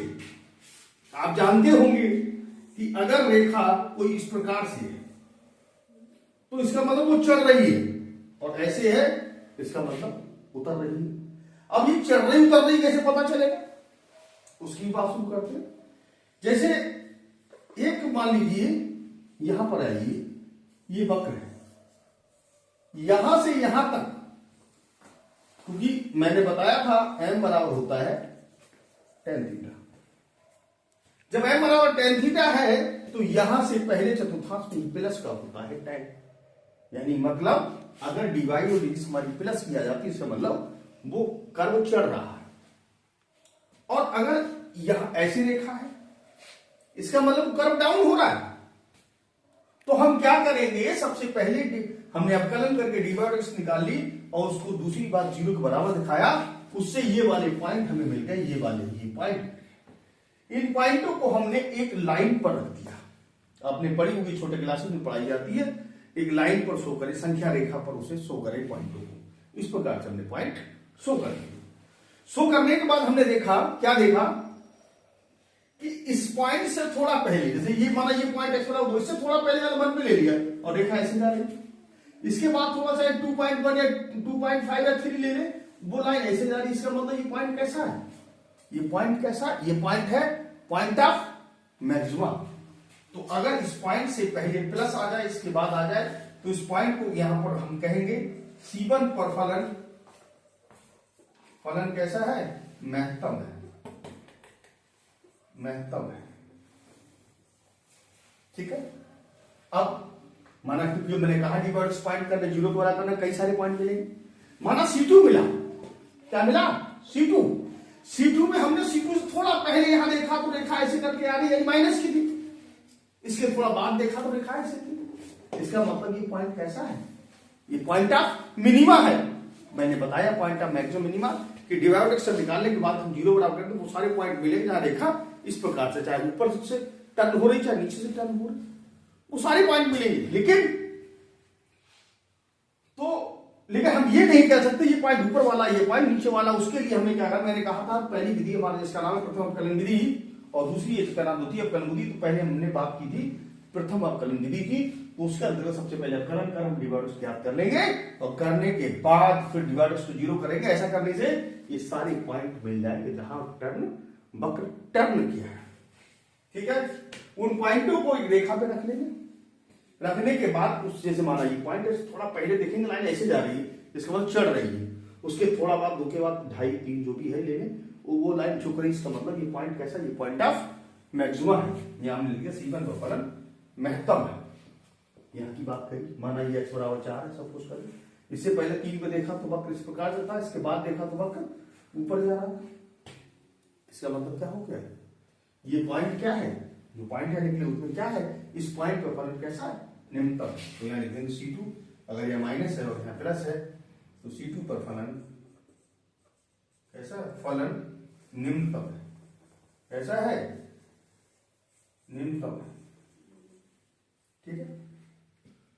आप जानते होंगे कि अगर रेखा कोई इस प्रकार से है तो इसका मतलब वो चढ़ रही है, और ऐसे है इसका मतलब उतर रही है। अब ये चढ़ रही उतर रही कैसे पता चलेगा, उसकी बात शुरू करते हैं। जैसे एक मान लीजिए यहां पर आइए, ये वक्र है, यहां से यहां तक, क्योंकि मैंने बताया था m बराबर होता है tan थीटा। जब m बराबर tan थीटा है तो यहां से पहले चतुर्थांश में प्लस का होता है tan, यानी मतलब अगर डिवाइड और डिविजन हमारी प्लस किया जाती है, इसका मतलब वो कर्व चढ़ रहा है। और अगर यहां ऐसी रेखा है, इसका मतलब कर्व डाउन हो रहा है। तो हम क्या करेंगे, सबसे पहले हमने अवकलन करके डिवाइड एक्स निकाल ली और उसको दूसरी बात 0 के बराबर दिखाया, उससे ये वाले पॉइंट हमें मिल गए, ये पॉइंट। इन पॉइंटों को हमने एक लाइन पर रख दिया। आपने पढ़ी होगी, छोटे क्लासेस में पढ़ाई जाती है, एक लाइन पर शो करे, संख्या रेखा पर उसे शो करे पॉइंटों को। इस प्रकार से हमने पॉइंट शो कर दिए। शो करने के बाद हमने देखा, क्या देखा कि इस पॉइंट से थोड़ा पहले, जैसे ये माना ये पॉइंट एक्स बराबर 2, इससे थोड़ा पहले मैंने 1 पे ले लिया और रेखा ऐसे जा रही। इसके बाद थोड़ा सा 2.1 या 2.5 या 3 ले ले, वो लाइन ऐसे जा रही। इसका मतलब ये पॉइंट कैसा है, ये पॉइंट कैसा, ये पॉइंट है पॉइंट ऑफ मैक्सिमा। तो अगर इस पॉइंट से पहले प्लस आ जाए, इसके बाद आ जाए, तो इस पॉइंट को यहां पर हम कहेंगे C1 पर फलन कैसा है, महत्तम है, महत्तम है। ठीक है। अब माना, क्योंकि मैंने कहा डिवाइड पॉइंट करना, 0 को बराबर करना, कई सारे पॉइंट मिलेंगे। माना C2 मिला, क्या मिला, C2 में हमने C2 से थोड़ा पहले यहां देखा तो रेखा ऐसे करके आ रही, यानी माइनस की थी। इसके थोड़ा बाद देखा तो रेखा ऐसे थी। इसका मतलब ये पॉइंट कैसा है, ये पॉइंट ऑफ मिनिमा है। मैंने बताया पॉइंट ऑफ मैक्सिमम मिनिमा कि डिवाइड एक्स निकालने के बाद हम 0 बराबर करते, वो सारे पॉइंट मिलेंगे जहां रेखा इस प्रकार से, चाहे ऊपर से टर्न हो रही, चाहे नीचे से टर्न हो रही, वो सारे पॉइंट मिलेंगे। लेकिन हम ये नहीं कह सकते ये पॉइंट ऊपर वाला, ये पॉइंट नीचे वाला। उसके लिए हमने क्या कहा, मैंने कहा था पहली विधि हमारे जिसका नाम है प्रथम अवकलन विधि, और दूसरी इसका नाम द्वितीय अवकलन विधि। तो पहले हमने बात की थी प्रथम अवकलन विधि की, तो उसके अंतर्गत सबसे पहले अवकलन कर हम डिवाइड ज्ञात कर लेंगे, और करने के बाद फिर डिवाइड को 0 करेंगे। ऐसा करने से ये सारे पॉइंट मिल जाएंगे जहां वक्र टर्न किया है। ठीक है। उन पॉइंटों को एक रेखा पे रख लेंगे। रखने के बाद उस, जैसे माना ये पॉइंट है, थोड़ा पहले देखेंगे लाइन ऐसे जा रही है, इसके बाद चढ़ रही है, उसके थोड़ा बाद 2 के बाद 2.5 3 जो भी है ले लें, वो लाइन झुक रही। इसका मतलब ये पॉइंट कैसा, ये पॉइंट ऑफ मैक्सिमा है। यहां हमने लिखा C1 का फलन महत्तम है। यहां की बात करी, माना ये x बराबर 4 है, सब कुछ करें। इससे पहले 3 को देखा तो वक्र इस प्रकार से था, इसके बाद देखा तो वक्र ऊपर जा रहा था। इसका मतलब क्या हो गया, ये पॉइंट क्या है, जो पॉइंट है निकले उसमें क्या है, इस पॉइंट का फलन कैसा है, निम्नतम। तो यहाँ लिखेंगे C2, अगर यह माइनस है और यहाँ प्लस है तो C2 पर फलन कैसा, फलन निम्नतम है। कैसा है, निम्नतम है। ठीक है।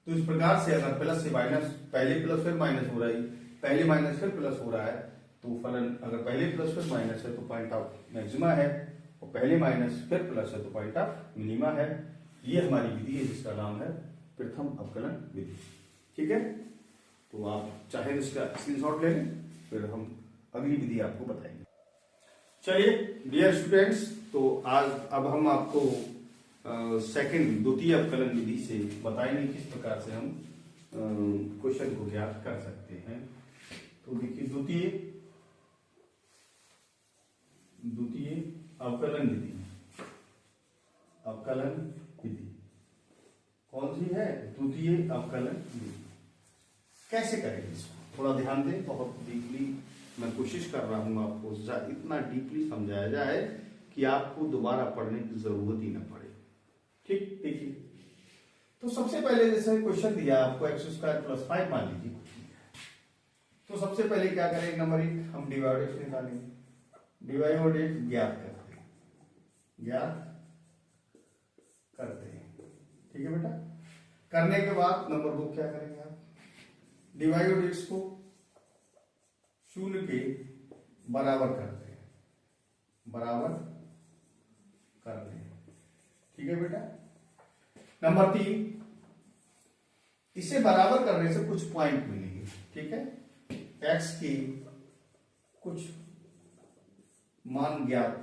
तो इस प्रकार से अगर प्लस से माइनस, पहले प्लस फिर माइनस हो रहा है, पहले माइनस फिर प्लस हो रहा है, तो फलन अगर पहले प्लस फिर माइनस है तो पॉइंट ऑफ मैक्सिमा है, और पहले माइनस फिर प्लस है तो पॉइंट ऑफ मिनिमा है। ये हमारी विधि है जिसका नाम है प्रथम अवकलन विधि। ठीक है, तो आप चाहे इसका स्क्रीनशॉट ले लें, फिर हम अगली विधि आपको बताएंगे। चलिए डियर स्टूडेंट्स, तो आज अब हम आपको सेकंड द्वितीय अवकलन विधि से बताएंगे किस प्रकार से हम क्वेश्चन को ज्ञात कर सकते हैं। तो देखिए द्वितीय अवकलन विधि, अवकलन विधि कौन सी है? द्वितीय अवकलन विधि। कैसे करेंगे इसको थोड़ा ध्यान दें, बहुत डीपली मैं कोशिश कर रहा हूं आपको इतना डीपली समझाया जाए कि आपको दोबारा पढ़ने की जरूरत ही ना पड़े। ठीक, देखिए तो सबसे पहले जैसे क्वेश्चन दिया आपको x² + 5 मान लीजिए, तो सबसे पहले क्या करेंगे? नंबर 1 हम डिवाइडेड निकालेंगे, डिवाइडेड ज्ञात करते हैं। ठीक है बेटा, करने के बाद नंबर 2 क्या करेंगे आप? डिवाइडेड x को 0 के बराबर करते हैं, बराबर करते हैं। ठीक है बेटा, नंबर 3 इसे बराबर करने से कुछ पॉइंट मिलेंगे। ठीक है, x की कुछ मान ज्ञात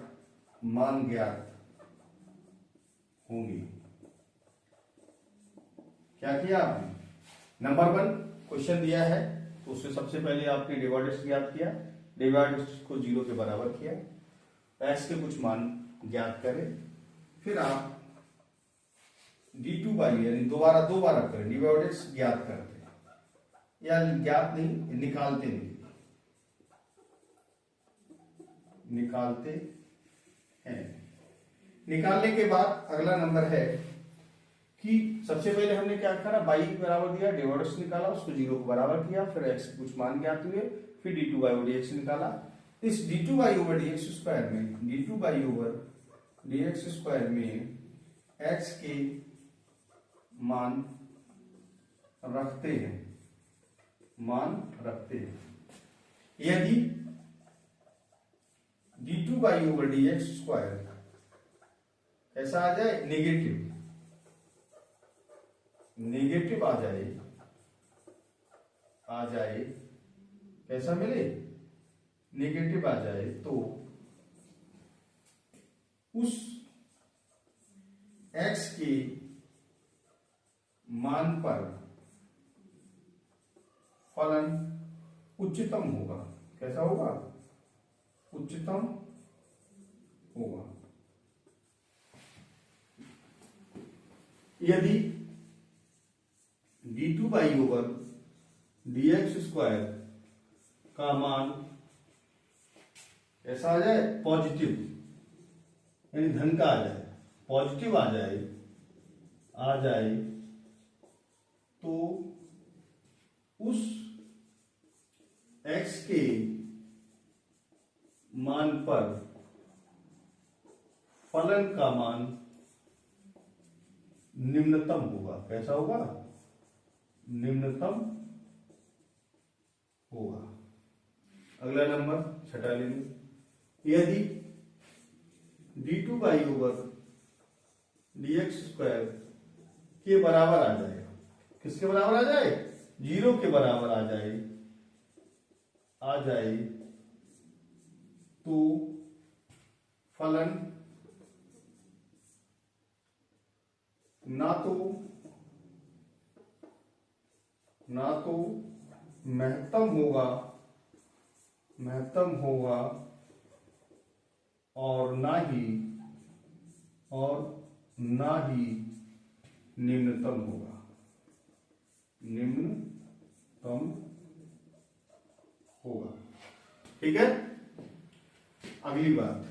होंगी। क्या किया आपने? नंबर 1 क्वेश्चन दिया है तो उससे सबसे पहले आपने डिवाइडेड ज्ञात किया, डिवाइडेड को 0 के बराबर किया, x के कुछ मान ज्ञात करें, फिर आप d2 यानी दोबारा करें, डिवाइडेड ज्ञात करते हैं, या ज्ञात नहीं निकालते हैं। निकालने के बाद अगला नंबर है कि सबसे पहले हमने क्या करा? y बराबर दिया, डिवाइडेड निकाला, उसको 0 को बराबर किया, फिर x के कुछ मान ज्ञात हुए, फिर d2/dx निकाला। इस d2/dx² में x के मान रखते हैं। यदि d2/dx² ऐसा आ जाए, नेगेटिव आ जाए, कैसा मिले? नेगेटिव आ जाए, तो उस x के मान पर फलन उच्चतम होगा। कैसा होगा? उच्चतम होगा। यदि d2/dx² का मान ऐसा आ जाए, पॉजिटिव यानी धन का आ जाए, पॉजिटिव आ जाए, तो उस x के मान पर फलन का मान निम्नतम होगा। कैसा होगा? निम्नतम होगा। अगला नंबर 6 ले लो, यदि d2/dx² के बराबर आ जाए, किसके बराबर आ जाए? 0 के बराबर आ जाए, तो फलन ना तो महत्तम होगा और ना ही निम्नतम होगा। ठीक है, अगली बात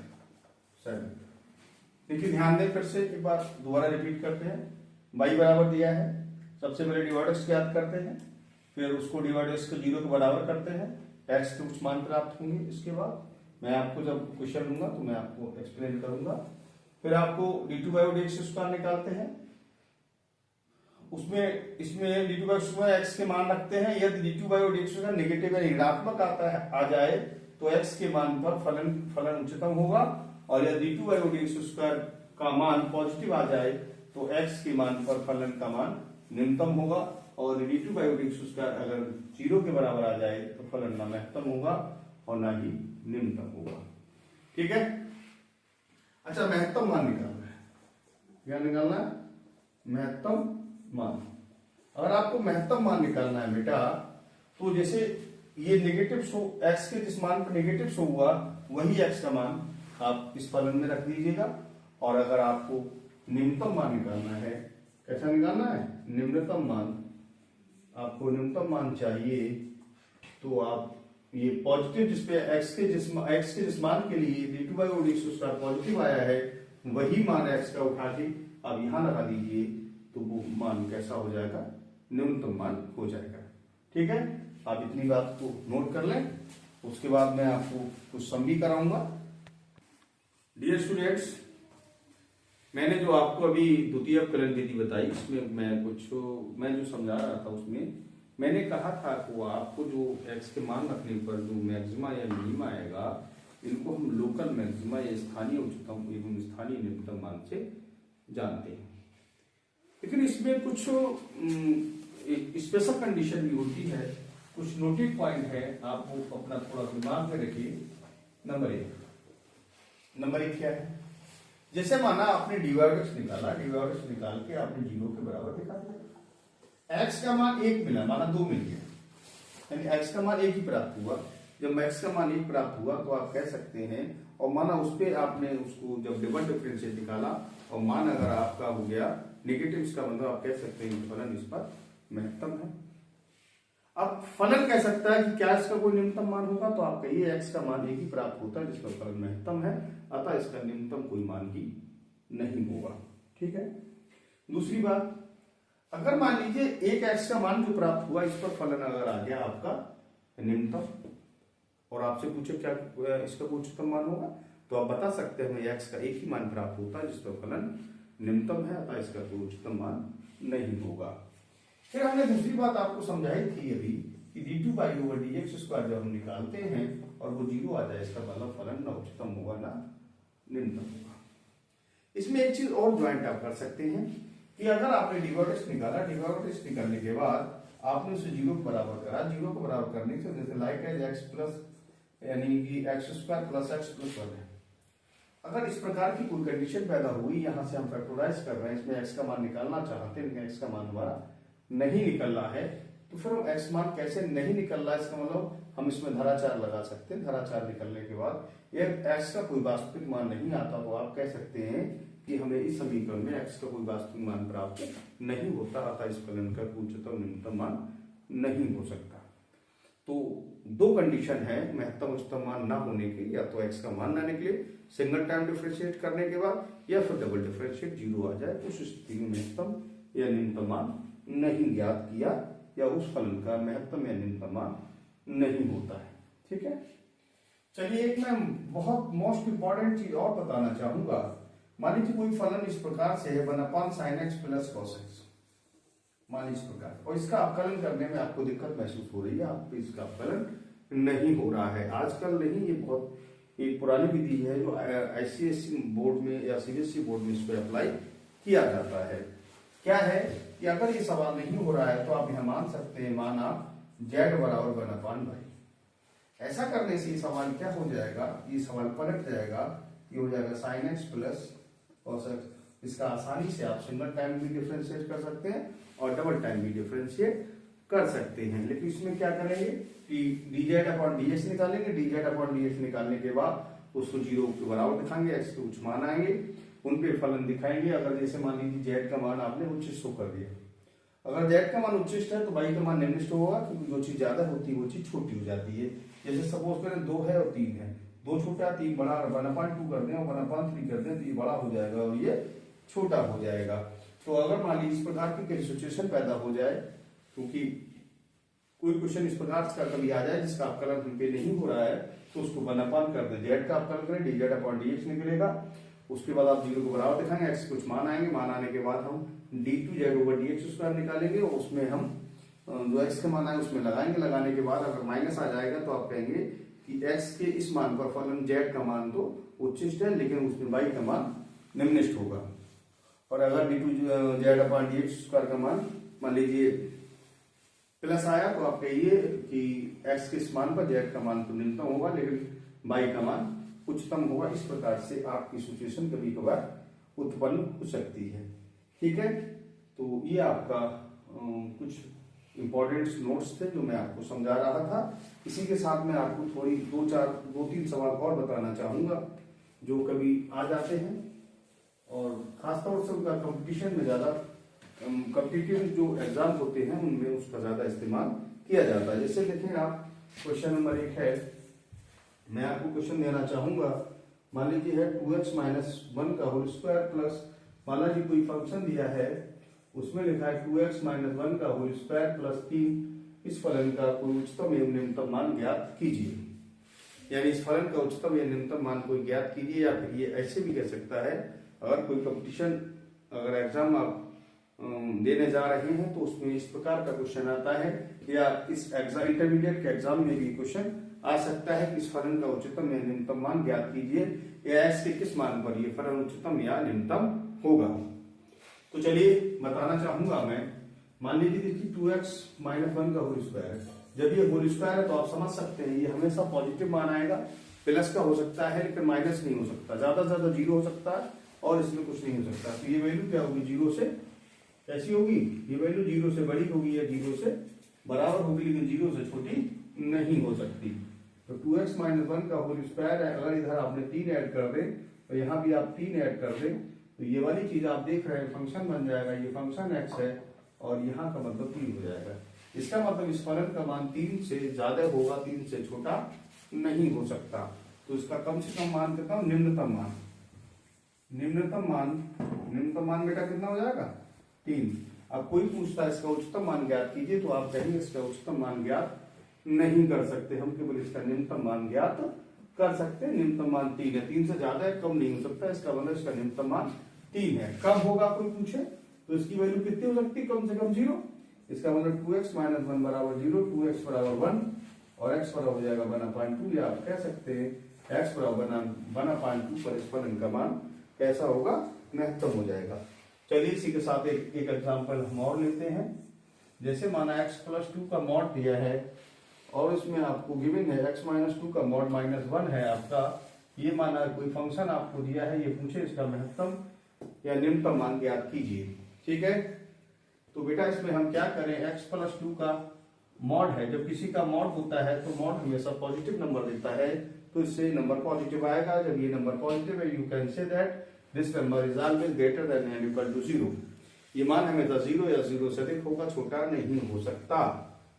देखिए, ध्यान दें, फिर से एक बार दोबारा रिपीट करते हैं। y बराबर दिया है, सबसे पहले डिवाइडेड ज्ञात करते हैं, फिर उसको डिवाइडेड को 0 के बराबर करते हैं, x के कुछ मान प्राप्त होंगे। इसके बाद मैं आपको जब क्वेश्चन लूंगा तो मैं आपको एक्सप्लेन करूंगा। फिर आपको d2/dx² निकालते हैं, इसमें d2/x के मान रखते हैं। यदि d2/dx नेगेटिव या ऋणात्मक आ जाए तो x के मान पर फलन उच्चतम होगा और यदि D two by D x square का मान पॉजिटिव आ जाए तो एक्स के मान पर फलन का मान न्यूनतम होगा, और D two by D x square अगर 0 के बराबर आ जाए तो फलन ना महत्तम होगा और ना ही न्यूनतम होगा। ठीक है। अच्छा, महत्तम मान निकालना है। क्या निकालना है? महत्तम मान। अगर आपको महत्तम मान निकालना है बेटा, तो जैसे ये नेगेटिव शो, एक्स के जिस मान पर नेगेटिव शो हुआ वही एक्स का मान आप इस फलन में रख दीजिएगा। और अगर आपको निम्नतम मान निकालना है, कैसा निकालना है? निम्नतम मान। आपको निम्नतम मान चाहिए तो आप ये पॉजिटिव जिसपे एक्स के जिस मान के लिए D two by D x square positive आया है वही मान एक्स का उठा के आप यहां लगा दीजिए, तो वो मान कैसा हो जाएगा? न्यूनतम मान हो जाएगा। ठीक है, आप इतनी बात को नोट कर लें। उसके बाद मैं आपको कुछ सम भी कराऊंगा। डियर स्टूडेंट्स, मैंने जो आपको अभी द्वितीय अवकलन विधि बताई, इसमें मैं जो समझा रहा था उसमें मैंने कहा था कि आपको जो एक्स के मान रखने पर जो मैक्सिमा या मिनिमा आएगा, इनको हम लोकल मैक्सिमा या स्थानीय उच्चतम एवं स्थानीय न्यूनतम मान से जानते हैं। लेकिन इसमें कुछ स्पेशल कंडीशन भी होती है, कुछ नोटिव पॉइंट है, आपको अपना थोड़ा दिमाग में रखिए। नंबर एक क्या है? जैसे माना आपने डिवाइडर्स निकाला, डिवाइडर्स निकाल के आपने 0 के बराबर दिखा दिया। एक्स का मान 1 मिला, माना 2 मिल गया, यानी एक्स का मान 1 ही प्राप्त हुआ। जब एक्स का मान 1 प्राप्त हुआ तो आप कह सकते हैं, और माना उस पर आपने उसको जब डबल डिफरेंशिएट निकाला और मान अगर आपका हो गया नेगेटिव, इसका मतलब आप कह सकते हैं फलन इस पर महत्तम है। अब फलन कह सकता है कि क्या इसका कोई न्यूनतम मान होगा, तो आप कहिए एक्स का मान 1 ही प्राप्त होता है जिसका फलन महत्तम है, अतः इसका न्यूनतम कोई मान ही नहीं होगा। ठीक है। दूसरी बात, अगर मान लीजिए एक एक्स का मान जो प्राप्त हुआ इस पर फलन अगर आ गया आपका न्यूनतम, और आपसे पूछे क्या इसका उच्चतम मान होगा, तो आप बता सकते हैं एक्स का एक ही मान प्राप्त होता है जिस पर फलन न्यूनतम है, अतः इसका कोई उच्चतम मान नहीं होगा। फिर हमने दूसरी बात आपको समझाई थी अभी कि D two by over D x square जब हम निकालते हैं और वो 0 आ जाए, इसका मतलब फलन ना उच्चतम होगा ना न्यूनतम होगा। इसमें एक चीज और ज्वाइंट आप कर सकते हैं कि अगर आपने डिवाइडर्स निकाला, डिवाइडर्स निकालने के बाद आपने उसे 0 के बराबर करा, 0 को बराबर करने से जैसे लाइक एज एक्स प्लस यानी कि x square plus x plus 1 है। अगर इस प्रकार की कोई कंडीशन पैदा हुई, यहां से हम फैक्टराइज कर रहे हैं, इसमें एक्स का मान निकालना चाहते हैं लेकिन एक्स का मान हमारा नहीं निकल रहा है, तो फिर हम एक्स मान कैसे नहीं निकल रहा है, इसका मतलब हम इसमें धराचार लगा सकते हैं। धराचार निकलने के बाद यह एक्स का कोई वास्तविक मान नहीं आता, तो आप कह सकते हैं कि हमें इस समीकरण में एक्स का कोई वास्तविक मान प्राप्त नहीं होता, अतः इस फलन का उच्चतम न्यूनतम मान नहीं हो सकता। तो दो कंडीशन है महत्तम उच्चतम मान ना होने के, या तो एक्स का मान ना निकले सिंगल टाइम डिफरेंशिएट करने के बाद, या फिर डबल डिफरेंशिएट 0 आ जाए, उस स्थिति में महत्तम या न्यूनतम मान नहीं ज्ञात किया, या उस फलन का महत्तम या न्यूनतम मान नहीं होता है। ठीक है। चलिए, एक मैं बहुत मोस्ट इंपॉर्टेंट चीज और बताना चाहूंगा। मान लीजिए कोई फलन इस प्रकार से है 1 sin x plus cos x, मान लीजिए इस प्रकार, और इसका अवकलन करने में आपको दिक्कत महसूस हो रही है, आप इसका अवकलन नहीं हो रहा है। आजकल नहीं, ये बहुत एक पुरानी विधि है जो आईसीएसई बोर्ड में या सीबीएसई बोर्ड में इसको अप्लाई किया जाता है। क्या है कि अगर ये सवाल नहीं हो रहा है तो आप यहां मान सकते हैं, मान आप z बराबर 1/y। ऐसा करने से ये सवाल क्या हो जाएगा, ये सवाल पलट जाएगा, ये हो जाएगा sin x plus cos x। इसका आसानी से आप सिंगल टाइम भी डिफरेंशिएट कर सकते हैं और डबल टाइम भी डिफरेंशिएट कर सकते हैं। लेकिन इसमें क्या करेंगे कि dz अपॉन dx निकालेंगे, dz अपॉन dx निकालने के बाद उसको 0 के बराबर दिखाएंगे, x के उच्च मान आएंगे, उन पे फलन दिखाएंगे। अगर जैसे मान लीजिए z का मान आपने उच्चिष्ट कर दिया, अगर z का मान उच्चिष्ट है तो y का मान निम्निष्ट होगा, क्योंकि जो चीज ज्यादा होती है वो चीज छोटी हो जाती है। जैसे सपोज करें 2 है और 3 है, 2 छोटा 3 बड़ा, 1/2 कर दें और 1/3 कर दें तो ये बड़ा हो जाएगा और ये छोटा हो जाएगा। तो अगर मान लीजिए इस प्रकार की सिचुएशन पैदा हो जाए, क्योंकि कोई क्वेश्चन इस प्रकार का कभी आ जाए जिसका अवकलन हम पे नहीं हो रहा है, तो उसको 1/3 कर दें, z का अवकलन करें, dz अपॉन dx निकलेगा। उसके बाद आप 0 को बराबर दिखाएंगे, x कुछ मान आएंगे, मान आने के बाद हम d2z ओवर dx स्क्वायर निकालेंगे और उसमें हम जो x का मान आए उसमें लगाएंगे। लगाने के बाद अगर माइनस आ जाएगा तो आप कहेंगे कि x के इस मान पर फलन z का मान तो उच्चिष्ट है, लेकिन उसमें y का मान निम्निष्ट होगा। और अगर d2z/dx² का मान लीजिए प्लस आया तो आप कहिए कि x के इस मान पर z का मान तो न्यूनतम होगा लेकिन y का मान उच्चतम होगा। इस प्रकार से आपकी सिचुएशन कभी कभार उत्पन्न हो सकती है। ठीक है, तो ये आपका कुछ इंपॉर्टेंट नोट्स थे जो मैं आपको समझा रहा था। इसी के साथ मैं आपको थोड़ी 2-3 सवाल और बताना चाहूंगा जो कभी आ जाते हैं और खासतौर से उनका कंपटीशन में ज्यादा कॉम्पिटिटिव जो एग्जाम होते हैं उनमें उसका ज्यादा इस्तेमाल किया जाता है। जैसे देखें आप, क्वेश्चन नंबर 1 है, मैं आपको क्वेश्चन देना चाहूंगा। मान लीजिए है 2x - 1 का होल स्क्वायर प्लस, मान लीजिए कोई फंक्शन दिया है उसमें लिखा है 2x - 1 का होल स्क्वायर प्लस 3, इस फलन का कोई उच्चतम एवं निम्नतम मान ज्ञात कीजिए। यानी इस फलन का उच्चतम या निम्नतम मान कोई ज्ञात कीजिए, या फिर ये ऐसे भी कह सकता है अगर कोई कंपटीशन अगर एग्जाम आप देने जा रहे हैं तो उसमें इस प्रकार का क्वेश्चन आता है, या इस एग्जाम इंटरमीडिएट के एग्जाम में भी क्वेश्चन आ सकता है कि इस फलन का उच्चतम या निम्नतम मान ज्ञात कीजिए, या x के किस मान पर ये फलन उच्चतम या निम्नतम होगा। तो चलिए बताना चाहूंगा मैं। मान लीजिए देखिए 2x - 1 का होल स्क्वायर, जब ये होल स्क्वायर है तो आप समझ सकते हैं ये हमेशा पॉजिटिव मान आएगा। प्लस का हो सकता है लेकिन माइनस नहीं हो सकता, ज्यादा से ज्यादा 0 हो सकता है और इसमें कुछ नहीं हो सकता। तो ये वैल्यू क्या होगी, 0 से कैसी होगी, ये वैल्यू 0 से बड़ी होगी या 0 से बराबर होगी, लेकिन 0 से छोटी नहीं हो सकती। तो 2x - 1 का होल स्क्वायर है, अगर इधर आपने 3 ऐड कर दे तो यहाँ भी आप 3 ऐड कर दे तो ये वाली चीज आप देख रहे हैं फंक्शन बन जाएगा। ये फंक्शन x है और यहाँ का मतलब 3 हो जाएगा। इसका मतलब इस फलन का मान 3 से ज्यादा होगा, 3 से छोटा नहीं हो सकता। तो इसका कम से कम मान कितना, निम्नतम मान बेटा कितना हो जाएगा, 3। अब कोई पूछता है इसका उच्चतम मान ज्ञात कीजिए तो आप कहेंगे इसका उच्चतम मान ज्ञात नहीं कर सकते, हम केवल इसका निम्नतम मान ज्ञात कर सकते हैं। निम्नतम मान 3 है, 3 से ज्यादा है, कम नहीं हो सकता। इसका मतलब इसका निम्नतम मान 3 है। कम होगा कोई पूछे तो इसकी वैल्यू कितनी हो सकती है, कम से कम 0। इसका मतलब 2x - 1 बराबर 0, 2x बराबर 1 और x बराबर हो जाएगा 1/2, या आप कह सकते हैं x बराबर 1/2 पर इस फलन का मान कैसा होगा, महत्तम हो जाएगा। चलिए इसी के साथ एक एग्जांपल हम और लेते हैं। जैसे माना x + 2 का मॉड दिया है और इसमें आपको गिवन है x - 2 का मॉड -1 है आपका। ये माना कोई फंक्शन आपको दिया है, ये पूछे इसका महत्तम या निम्नतम मान ज्ञात कीजिए। ठीक है, तो बेटा इसमें हम क्या करें, x + 2 का मॉड है। जब किसी का मॉड होता है तो मॉड हमेशा पॉजिटिव नंबर देता है, तो इससे नंबर पॉजिटिव आएगा। जब ये नंबर पॉजिटिव है, you can say that this number is always greater than and equal to 0। ये मान हमेशा 0 या 0 से अधिक होगा, छोटा नहीं हो सकता।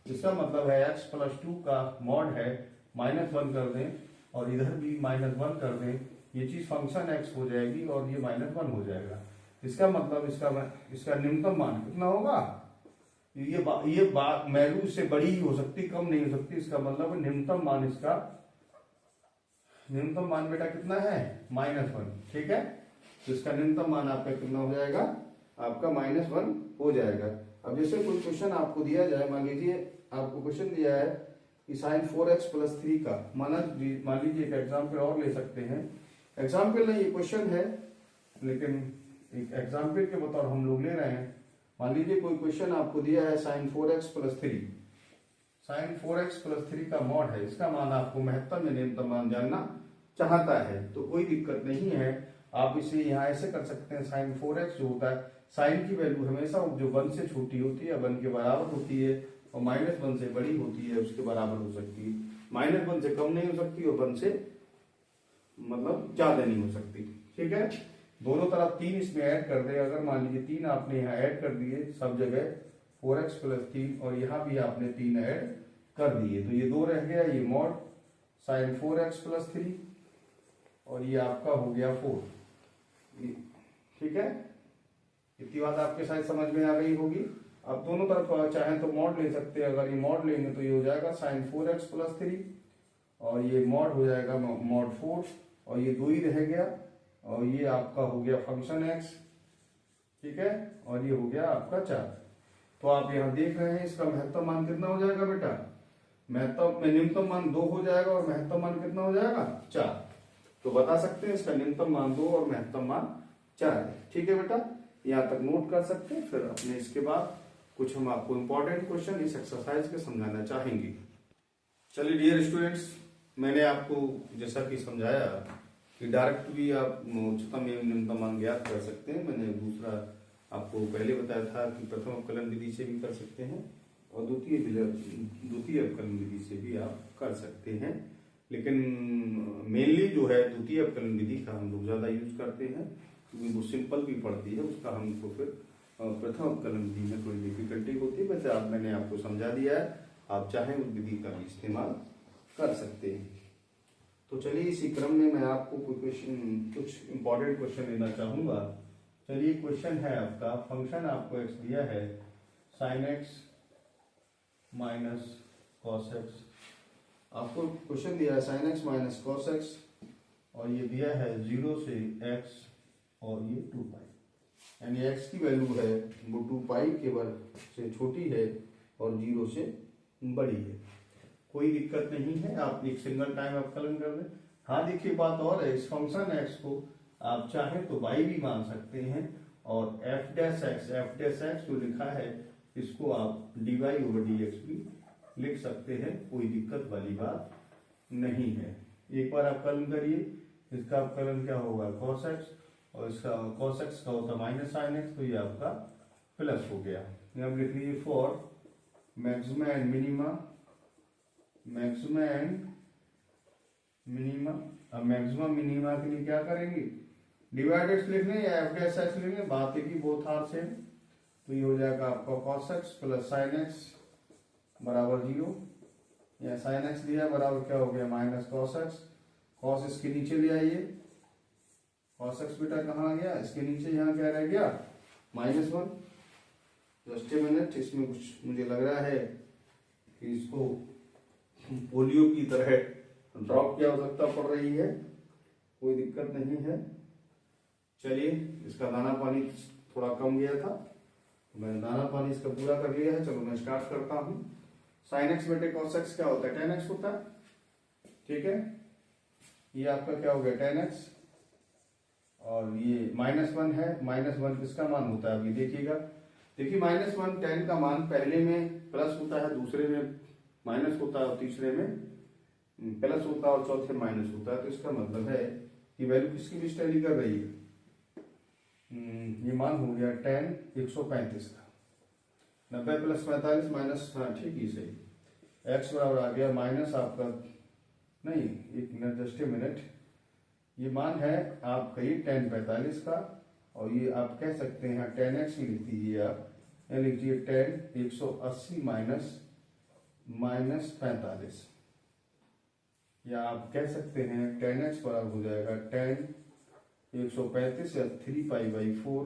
इसका मतलब है x + 2 का मॉड है -1 कर दें और इधर भी -1 कर दें, ये चीज फंक्शन x हो जाएगी और ये -1 हो जाएगा। इसका मतलब इसका निम्नतम मान कितना होगा, ये वैल्यू इससे बड़ी ही हो सकती, कम नहीं हो सकती। इसका मतलब निम्नतम मान, इसका निम्नतम मान बेटा कितना है, -1। ठीक है, तो इसका निम्नतम मान आपका कितना हो जाएगा, आपका -1 हो जाएगा। अब जैसे कोई क्वेश्चन आपको दिया जाए, मान लीजिए आपको क्वेश्चन दिया है कि sin 4x + 3 का, मान लीजिए एक एग्जाम्पल और ले सकते हैं। एग्जाम्पल नहीं, ये क्वेश्चन है लेकिन एक एग्जाम्पल के बतौर हम लोग ले रहे हैं। मान लीजिए कोई क्वेश्चन आपको दिया है sin 4x + 3, sin 4x + 3 का मॉड है, इसका मान आपको महत्तम या निम्नतम मान जानना चाहता है। तो कोई दिक्कत नहीं है, आप इसे यहाँ ऐसे कर सकते हैं। sin 4x जो होता है, sin की वैल्यू हमेशा जो 1 से छोटी होती है, 1 के बराबर होती है, और -1 से बड़ी होती है, उसके बराबर हो सकती है। -1 से कम नहीं हो सकती और 1 से मतलब ज्यादा नहीं हो सकती। ठीक है, दोनों तरफ 3 इसमें ऐड कर दे। अगर मान लीजिए 3 आपने यहाँ ऐड कर दिए सब जगह, 4x + 3, और यहाँ भी आपने 3 ऐड कर दिए, तो ये 2 रह गया, ये मॉड sin 4x + 3 और ये आपका हो गया 4। ठीक है, इतनी बात आपके शायद समझ में आ गई होगी। अब दोनों तरफ चाहे तो मॉड ले सकते हैं। अगर ये मॉड लेंगे तो ये हो जाएगा sin 4x + 3 और ये मॉड हो जाएगा मॉड 4, और ये 2 ही रह गया, और ये आपका हो गया फंक्शन x। ठीक है, और ये हो गया आपका 4। तो आप यहाँ देख रहे हैं इसका महत्तम मान कितना हो जाएगा बेटा, निम्नतम मान 2 हो जाएगा और महत्तम मान कितना हो जाएगा, 4। तो बता सकते हैं इसका न्यूनतम मान 2 और महत्तम मान 4 है। ठीक है बेटा, यहाँ तक नोट कर सकते हैं। फिर अपने इसके बाद कुछ हम आपको इम्पोर्टेंट क्वेश्चन इस एक्सरसाइज के समझाना चाहेंगे। चलिए डियर स्टूडेंट्स, मैंने आपको जैसा कि समझाया कि डायरेक्ट भी आप उच्चतम एवं न्यूनतम मान ज्ञात कर सकते हैं। मैंने दूसरा आपको पहले बताया था कि प्रथम अवकलन विधि से भी कर सकते हैं और द्वितीय अवकलन विधि से भी आप कर सकते हैं, लेकिन मेनली जो है द्वितीय अवकलन विधि का हम लोग ज्यादा यूज करते हैं क्योंकि वो सिंपल भी पड़ती है। उसका हमको फिर प्रथम अवकलन विधि में थोड़ी डिफिकल्टी होती है। वैसे मैंने आपको समझा दिया है, आप चाहें उस विधि का भी इस्तेमाल कर सकते हैं। तो चलिए इसी क्रम में मैं आपको कुछ इंपॉर्टेंट क्वेश्चन लेना चाहूंगा। चलिए क्वेश्चन है आपका, फंक्शन आपको एक्स दिया है sin x minus cos x. आपको क्वेश्चन दिया है sin x minus cos x और ये दिया है 0 से x और ये 2 पाई, यानी x की वैल्यू है वो 2 पाई के वर्ग से छोटी है और 0 से बड़ी है। कोई दिक्कत नहीं है, आप एक सिंगल टाइम अवकलन कर दें। हाँ देखिए बात और है, इस फंक्शन x को आप चाहें तो y भी मान सकते हैं और f डैश x जो लिखा है इसको आप dy ओवर dx भी लिख सकते हैं, कोई दिक्कत वाली बात नहीं है। एक बार अवकलन करिए, इसका अवकलन क्या होगा cos x और इसका cos x का होता माइनस sin x, तो ये आपका प्लस हो गया। अब लिख लीजिए फॉर मैक्सिमा एंड मिनिमा, अब मैक्सिमम मिनिमा के लिए क्या करेंगे, डिवाइडेड लिखने या एफ डैश एक्स लिखने, बात है कि बोथ आर सेम। तो ये हो जाएगा आपका cos x plus sin x बराबर 0, या sin x दिया बराबर क्या हो गया माइनस cos x। cos इसके नीचे ले आइए, cos x बेटा कहाँ आ गया, इसके नीचे यहाँ क्या रह गया -1। जस्ट ए मिनट, इसमें कुछ मुझे लग रहा है कि इसको पोलियो की तरह ड्रॉप की आवश्यकता पड़ रही है, कोई दिक्कत नहीं है। चलिए इसका दाना पानी थोड़ा कम गया था, मैंने दाना पानी इसका पूरा कर लिया है। चलो मैं स्टार्ट करता हूँ। sin x बेटे cos x क्या होता है, tan x होता है। ठीक है, ये आपका क्या हो गया tan x और ये -1 है। -1 किसका मान होता है, अभी देखिएगा। देखिए -1 tan का मान पहले में प्लस होता है, दूसरे में माइनस होता है और तीसरे में प्लस होता है और चौथे माइनस होता है। तो इसका मतलब है कि वैल्यू किसकी भी स्टडी कर रही है। ये मान हो गया tan 135 का, 90 प्लस 45 माइनस, हाँ ठीक ही सही। x बराबर आ गया माइनस आपका, नहीं एक मिनट जस्ट ए मिनट, ये मान है आपका ये tan 45 का और ये आप कह सकते हैं tan x लिख दीजिए आप, या लिखिए tan 180 माइनस 45, या आप कह सकते हैं tan x बराबर हो जाएगा tan 135 या 3π/4,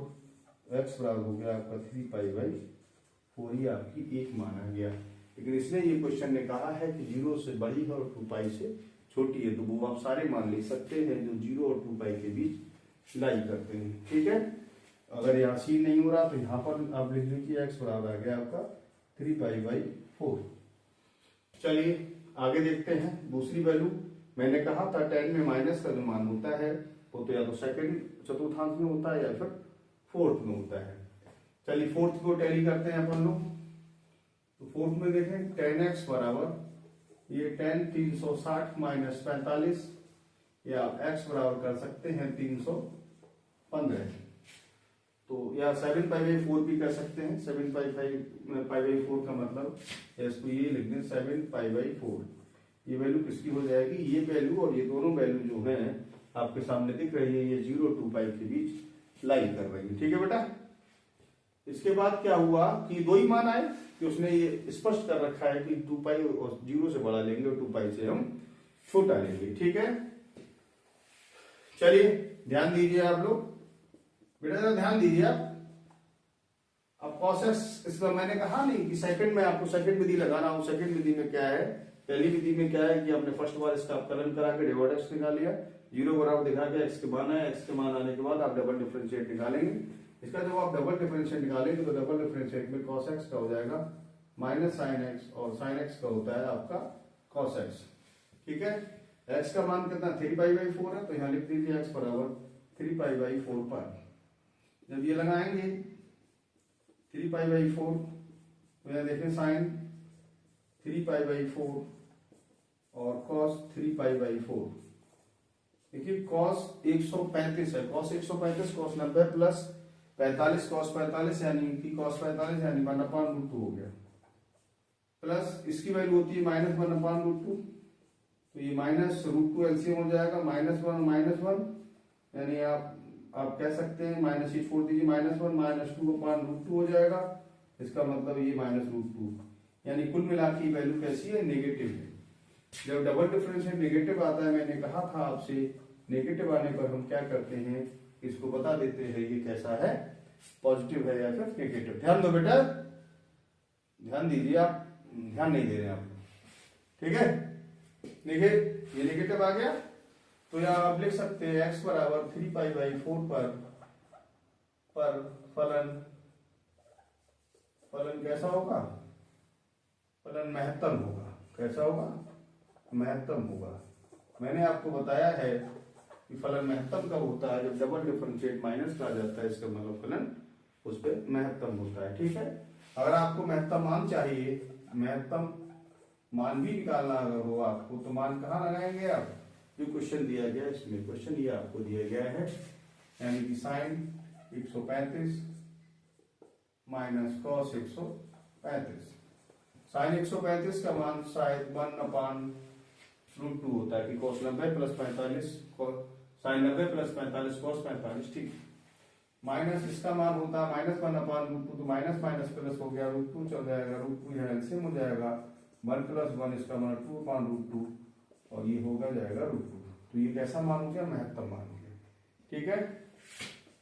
x बराबर हो गया आपका 3π/4, ये आपकी एक माना गया। लेकिन इसने ये क्वेश्चन ने कहा है कि 0 से बड़ी है और 2π से छोटी है, तो वो आप सारे मान ले सकते हैं जो 0 और 2π के बीच लाई करते हैं। ठीक है, अगर यहाँ सी नहीं हो रहा तो यहाँ पर आप लिख लीजिए x बराबर आ गया आपका 3π/4। चलिए आगे देखते हैं दूसरी वैल्यू। मैंने कहा था tan में माइनस का जो मान होता है वो तो या तो सेकंड चतुर्थांश में होता है या फिर फोर्थ में होता है। चलिए फोर्थ को टैली करते हैं अपन लोग। तो फोर्थ में देखें tan x बराबर ये tan 360 माइनस 45, या x बराबर कर सकते हैं 315, तो या 7π/4 भी कर सकते हैं। 7π/4 का मतलब इसको ये लिख दें 7π/4। ये वैल्यू किसकी हो जाएगी, ये वैल्यू और ये दोनों वैल्यू जो हैं आपके सामने दिख रही है, ये 0 2π के बीच लाई कर रही है। ठीक है बेटा, इसके बाद क्या हुआ कि दो ही मान आए कि उसने ये स्पष्ट कर रखा है कि 2π और 0 से बड़ा लेंगे और 2π से हम छोटा लेंगे। ठीक है, चलिए ध्यान दीजिए आप लोग, बेटा जरा ध्यान दीजिए आप। अब प्रोसेस इसका मैंने कहा नहीं कि सेकंड में आपको सेकंड विधि लगाना हो। सेकंड विधि में क्या है, पहली विधि में क्या है कि आपने फर्स्ट बार इसका अवकलन करा के डिवाइड एक्स निकाल लिया, 0 बराबर दिखा के एक्स के मान है, एक्स के मान आने के बाद आप डबल डिफरेंशिएट निकालेंगे। इसका जब आप डबल डिफरेंशिएट निकालेंगे तो डबल डिफरेंशिएट में cos x का हो जाएगा माइनस sin x और sin x का होता है आपका cos x। ठीक है, x का मान कितना 3π/4 है, तो यहाँ लिख दीजिए x बराबर 3π/4 पर। जब ये लगाएंगे 3π/4 तो यहाँ देखें साइन 3π/4 और cos 3π/4। देखिए cos 135 है, cos 135 cos 90 प्लस 45 cos 45 यानी कि cos 45 यानी 1/√2 हो गया, प्लस इसकी वैल्यू होती है -1/√2, तो ये -√2 एलसीएम हो जाएगा, -1 यानी आप कह सकते हैं माइनस ही छोड़ दीजिए, -1 -2/√2 हो जाएगा। इसका मतलब ये -√2 यानी कुल मिला के वैल्यू कैसी है, नेगेटिव है। जब डबल डिफरेंशिएट नेगेटिव आता है, मैंने कहा था आपसे नेगेटिव आने पर हम क्या करते हैं, इसको बता देते हैं ये कैसा है, पॉजिटिव है या फिर नेगेटिव। ध्यान दो बेटा, ध्यान दीजिए, आप ध्यान नहीं दे रहे हैं आप, ठीक है। देखिए ये नेगेटिव आ गया, तो यहाँ आप लिख सकते हैं x बराबर 3π/4 पर फलन कैसा होगा, फलन महत्तम होगा। कैसा होगा, महत्तम होगा। मैंने आपको बताया है कि फलन महत्तम कब होता है, जब डबल डिफरेंशिएट माइनस का आ जाता है, इसका मतलब फलन उस पर महत्तम होता है, ठीक है। अगर आपको महत्तम मान चाहिए, महत्तम मान भी निकालना अगर हो आपको, तो मान कहाँ लगाएंगे आप, जो क्वेश्चन दिया गया है इसमें, क्वेश्चन ये आपको दिया गया है, यानी कि साइन 135 माइनस कॉस 135। साइन 135 का मान शायद 1/√2 होता है, कि cos 90 plus 45 sine 90 plus 45 cos 45, ठीक। माइनस इसका मान होता है -1/√2, तो माइनस माइनस प्लस हो गया, √2 चल जाएगा, √2 यहाँ एलसीएम हो जाएगा, 1 + 1 इसका मान 2/√2 और ये होगा जाएगा √2। तो ये कैसा मान हो गया, महत्तम मान हो गया, ठीक है।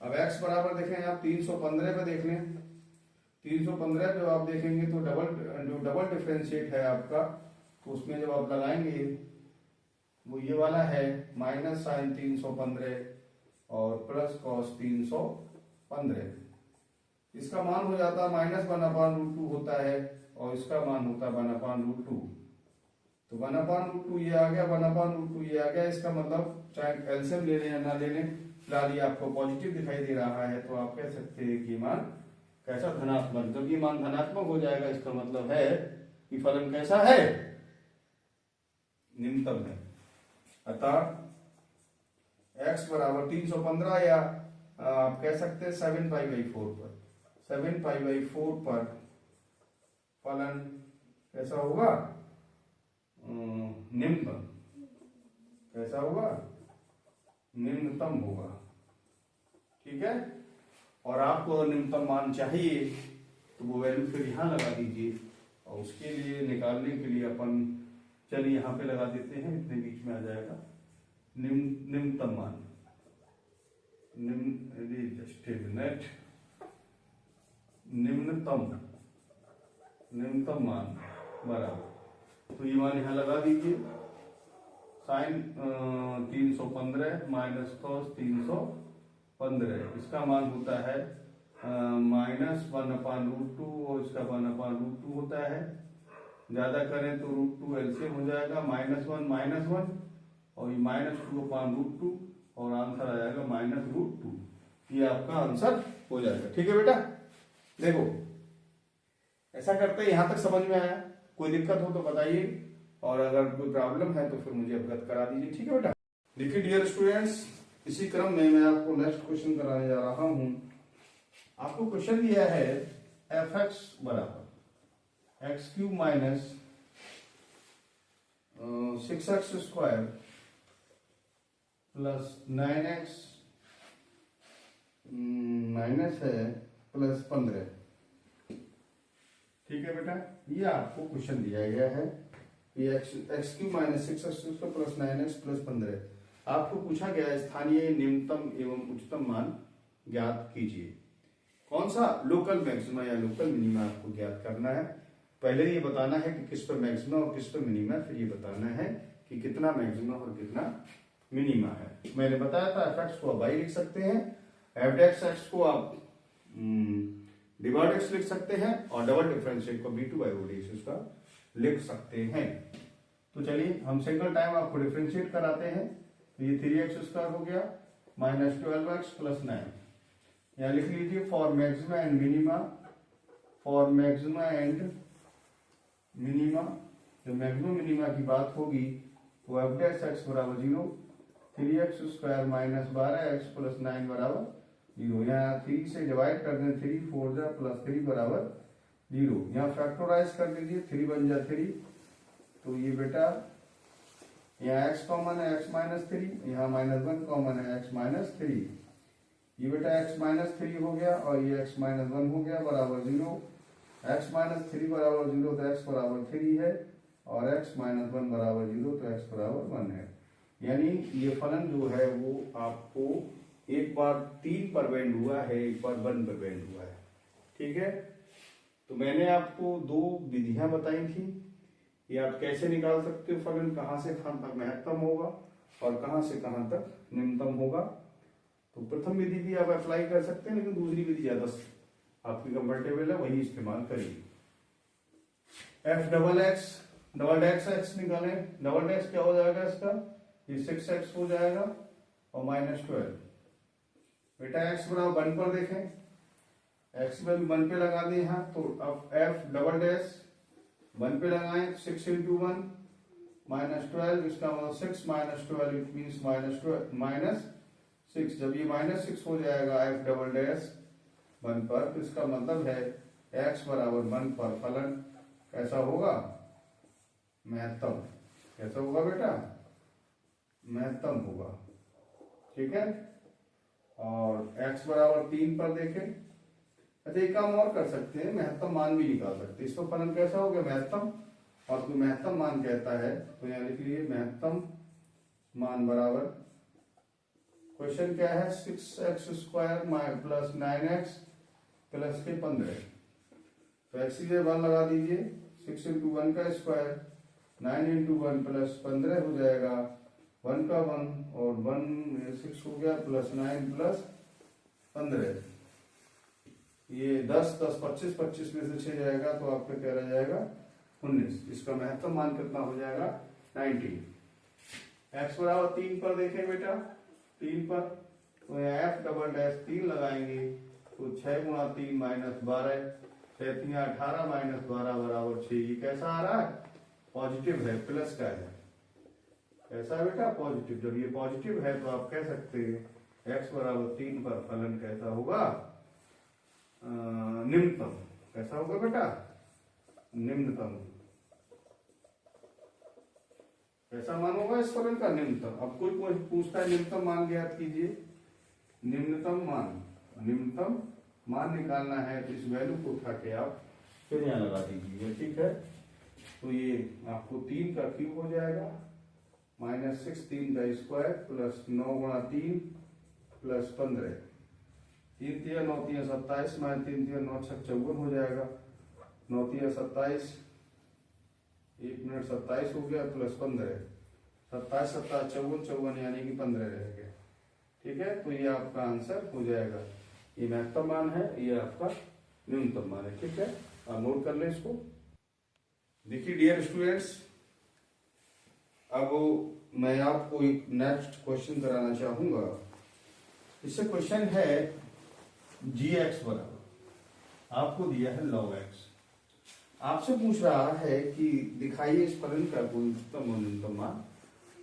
अब x बराबर देखें आप 315 पे देख लें, 315 जब आप देखेंगे तो डबल डिफरेंशिएट है आपका, तो उसमें जब आप लगाएंगे वो ये वाला है, माइनस साइन 315 और प्लस कॉस 315। इसका मान हो जाता है -1/√2 होता है, और इसका मान होता है 1/√2। तो 1/√2 ये आ गया, 1/√2 ये आ गया। इसका मतलब चाहे एलसीएम ले लें या ना ले लें, फिलहाल ये आपको पॉजिटिव दिखाई दे रहा है, तो आप कह सकते हैं कि मान कैसा, धनात्मक। जब ये मान धनात्मक हो जाएगा, इसका मतलब है कि फलन कैसा है, निम्नतम है। अतः x बराबर 315 या आप कह सकते हैं 7π/4 पर, 7π/4 पर फलन कैसा होगा, निम्नतम। कैसा होगा, निम्नतम होगा, ठीक है। और आपको निम्नतम मान चाहिए तो वो वैल्यू फिर यहाँ लगा दीजिए, और उसके लिए निकालने के लिए अपन चलिए यहाँ पे लगा देते हैं, इतने बीच में आ जाएगा निम्नतम मान, निम्नतम मान बराबर, तो ये मान यहाँ लगा दीजिए, साइन 315 माइनस कॉस 315, इसका मान होता है -1/√2 और इसका 1/√2 होता है। ज्यादा करें तो √2 एलसीएम हो जाएगा, -1 और ये -2/√2 और आंसर आ जाएगा -√2। ये आपका आंसर हो जाएगा, ठीक है बेटा। देखो ऐसा करते हैं, यहां तक समझ में आया, कोई दिक्कत हो तो बताइए, और अगर कोई प्रॉब्लम है तो फिर मुझे अवगत करा दीजिए, ठीक है बेटा। देखिए डियर स्टूडेंट्स, इसी क्रम में मैं आपको नेक्स्ट क्वेश्चन कराने जा रहा हूं। आपको क्वेश्चन दिया है fx बराबर x³ minus 6x² plus 9x minus है प्लस 15, ठीक है बेटा। ये आपको क्वेश्चन दिया गया है कि x³ minus 6x² plus 9x plus 15। आपको पूछा गया है स्थानीय न्यूनतम एवं उच्चतम मान ज्ञात कीजिए। कौन सा, लोकल मैक्सिमा या लोकल मिनिमा आपको ज्ञात करना है। पहले ये बताना है कि किस पर मैक्सिमा और किस पर मिनिमा, फिर ये बताना है कि कितना मैक्सिमा और कितना मिनिमा है। मैंने बताया था fx को आप y लिख सकते हैं, f(x) को आप डिवाइड x लिख सकते हैं, और डबल डिफरेंशिएट को b2/(x) उसका लिख सकते हैं। तो चलिए हम सिंगल टाइम आपको डिफरेंशिएट कराते हैं। तो ये 3x² हो गया माइनस 12x प्लस 9। यहाँ लिख लीजिए for maxima and minima, for maxima and minima, जब मैक्सिमम मिनिमा की बात होगी तो एफ डैश एक्स बराबर 0, 3x² माइनस 12x प्लस 9 बराबर 0। यहाँ 3 से डिवाइड कर दें, 3 4 जा प्लस 3 बराबर 0। यहाँ फैक्टराइज कर दीजिए, 3 बन जा 3, तो ये बेटा यहाँ x कॉमन है x माइनस 3, यहाँ -1 कॉमन है x माइनस 3, ये बेटा x माइनस 3 हो गया और ये x माइनस 1 हो गया बराबर 0। x माइनस 3 बराबर 0 तो x बराबर 3 है और x माइनस 1 बराबर 0 तो x बराबर 1 है। यानी ये फलन जो है वो आपको एक बार 3 पर बेंड हुआ है, एक बार 1 पर बेंड हुआ है। ठीक है, तो मैंने आपको 2 विधियां बताई थी, ये आप कैसे निकाल सकते हो फलन, कहां से कहां तक महत्तम होगा और कहां से कहां तक निम्नतम होगा। तो प्रथम विधि भी आप अप्लाई कर सकते हैं, लेकिन दूसरी विधि ज्यादा आपकी कंफर्टेबल है, वही इस्तेमाल करिए। एफ डबल एक्स एक्स निकालें, डबल एक्स क्या हो जाएगा इसका, ये 6x हो जाएगा और -12। बेटा x बराबर 1 पर देखें, x में भी 1 पे लगा दें यहाँ, तो अब एफ डबल डैश 1 पे लगाएं, 6 × 1 -12, इसका मतलब 6 - 12 इट मीन्स -6। जब ये -6 हो जाएगा एफ डबल डैश 1 पर, तो इसका मतलब है x बराबर 1 पर फलन कैसा होगा, महत्तम। कैसा होगा बेटा, महत्तम होगा। ठीक है, और x बराबर 3 पर देखें। अच्छा एक काम और कर सकते हैं, महत्तम मान भी निकाल सकते हैं। इसका फलन कैसा हो गया, महत्तम, और कोई महत्तम मान कहता है तो यहाँ लिख लीजिए महत्तम मान बराबर, क्वेश्चन क्या है, 6x² प्लस 9x प्लस के 15। तो x की जगह 1 लगा दीजिए, 6 × 1 का स्क्वायर, 9 × 1 प्लस 15 हो जाएगा, 1 का 1 और 1 6 हो गया प्लस 9 प्लस 15। ये 10 10 25 25 में से 6 जाएगा तो आपका क्या रह जाएगा, 19। इसका महत्तम मान कितना हो जाएगा, 90। x बराबर 3 पर देखें बेटा, 3 पर, तो यहाँ एफ डबल डैश 3 लगाएंगे तो 6 × 3 -12, 6 × 18 -12 बराबर 6। ये कैसा आ रहा है, पॉजिटिव है, प्लस का है। कैसा है बेटा, पॉजिटिव। जब ये पॉजिटिव है तो आप कह सकते हैं x बराबर 3 पर फलन कैसा होगा, निम्नतम। कैसा होगा बेटा, निम्नतम। कैसा मान होगा इस फलन का, निम्नतम। अब कोई पूछता है निम्नतम मान ज्ञात कीजिए, निम्नतम मान निकालना है तो इस वैल्यू को उठा के आप फिर यहाँ लगा दीजिए। ठीक है, तो ये आपको 3 का क्यूब हो जाएगा, -6 3 का स्क्वायर प्लस 9 × 3 प्लस 15, 3 × 9 = 27, -3 × 9 = 54 हो जाएगा, 9 × 27, 1 मिनट 27 हो गया प्लस 15, 27 27 54 54 यानी कि 15 रह गया। ठीक है, तो ये आपका आंसर हो जाएगा। ये महत्तम मान है, ये आपका न्यूनतम मान है। ठीक है, आप नोट कर लें इसको। देखिए डियर स्टूडेंट्स, अब मैं आपको एक नेक्स्ट क्वेश्चन कराना चाहूंगा। इससे क्वेश्चन है gx बराबर, आपको दिया है log x, आपसे पूछ रहा है कि दिखाइए इस फलन का कोई उच्चतम और न्यूनतम मान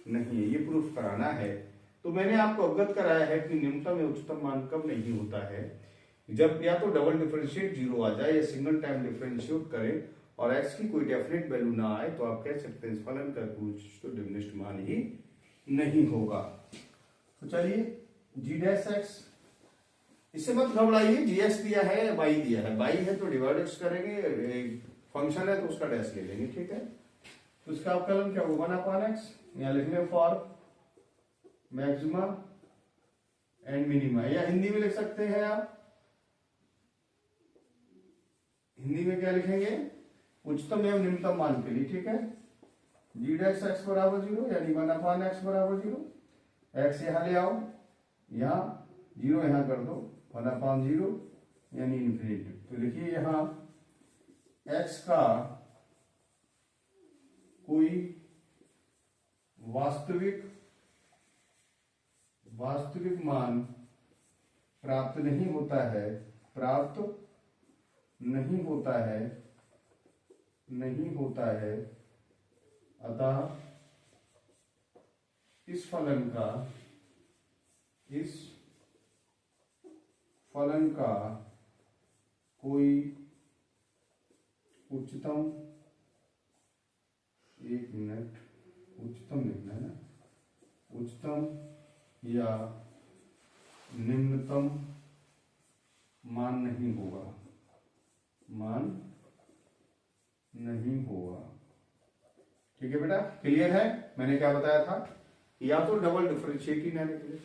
नहीं है, ये प्रूफ कराना है। तो मैंने आपको अवगत कराया है कि न्यूनतम या उच्चतम मान कब नहीं होता है, जब या तो डबल डिफरेंशिएट 0 आ जाए या सिंगल टाइम डिफरेंशिएट करें और x की कोई डेफिनेट वैल्यू ना आए, तो आप कह सकते हैं इस फलन का कोई डिमिनिश्ड मान ही नहीं होगा। तो चलिए g डैश x, इससे मत घबराइए, gx दिया है या y दिया है, y है तो डिवाइड x करेंगे, फंक्शन है तो उसका डैश ले लेंगे। ठीक है, तो इसका अवकलन क्या होगा, 1/x, यहाँ लिखने फॉर मैक्सिमा एंड मिनिमा, या हिंदी में लिख सकते हैं आप, हिंदी में क्या लिखेंगे, उच्चतम एवं निम्नतम मान के लिए। ठीक है, g डैश x बराबर 0 यानी 1/x बराबर 0, x यहाँ ले आओ, यहाँ 0 यहाँ कर दो, 1/0 यानी इन्फिनिटी। तो लिखिए यहाँ x का कोई वास्तविक मान प्राप्त नहीं होता है, अतः इस फलन का कोई उच्चतम, एक मिनट, उच्चतम लिखना है ना, उच्चतम या निम्नतम मान नहीं होगा। ठीक है बेटा, क्लियर है? मैंने क्या बताया था, या तो डबल डिफरेंशिएट ही ना निकले,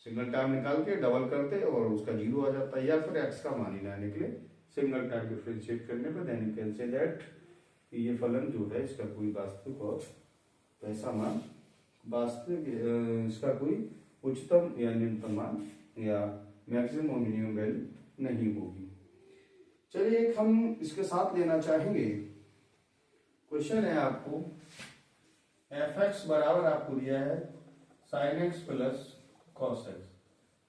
सिंगल टाइम निकाल के डबल करते और उसका जीरो आ जाता है, या फिर एक्स का मान ही ना निकले सिंगल टाइम डिफरेंशिएट करने पर, then you can say that ये फलन जो है इसका कोई वास्तविक और ऐसा मान, वास्तविक इसका कोई उच्चतम या निम्नतम मान या मैक्सिमम और मिनिमम वैल्यू नहीं होगी। चलिए एक हम इसके साथ लेना चाहेंगे, क्वेश्चन है आपको fx बराबर आपको दिया है sin x plus cos x,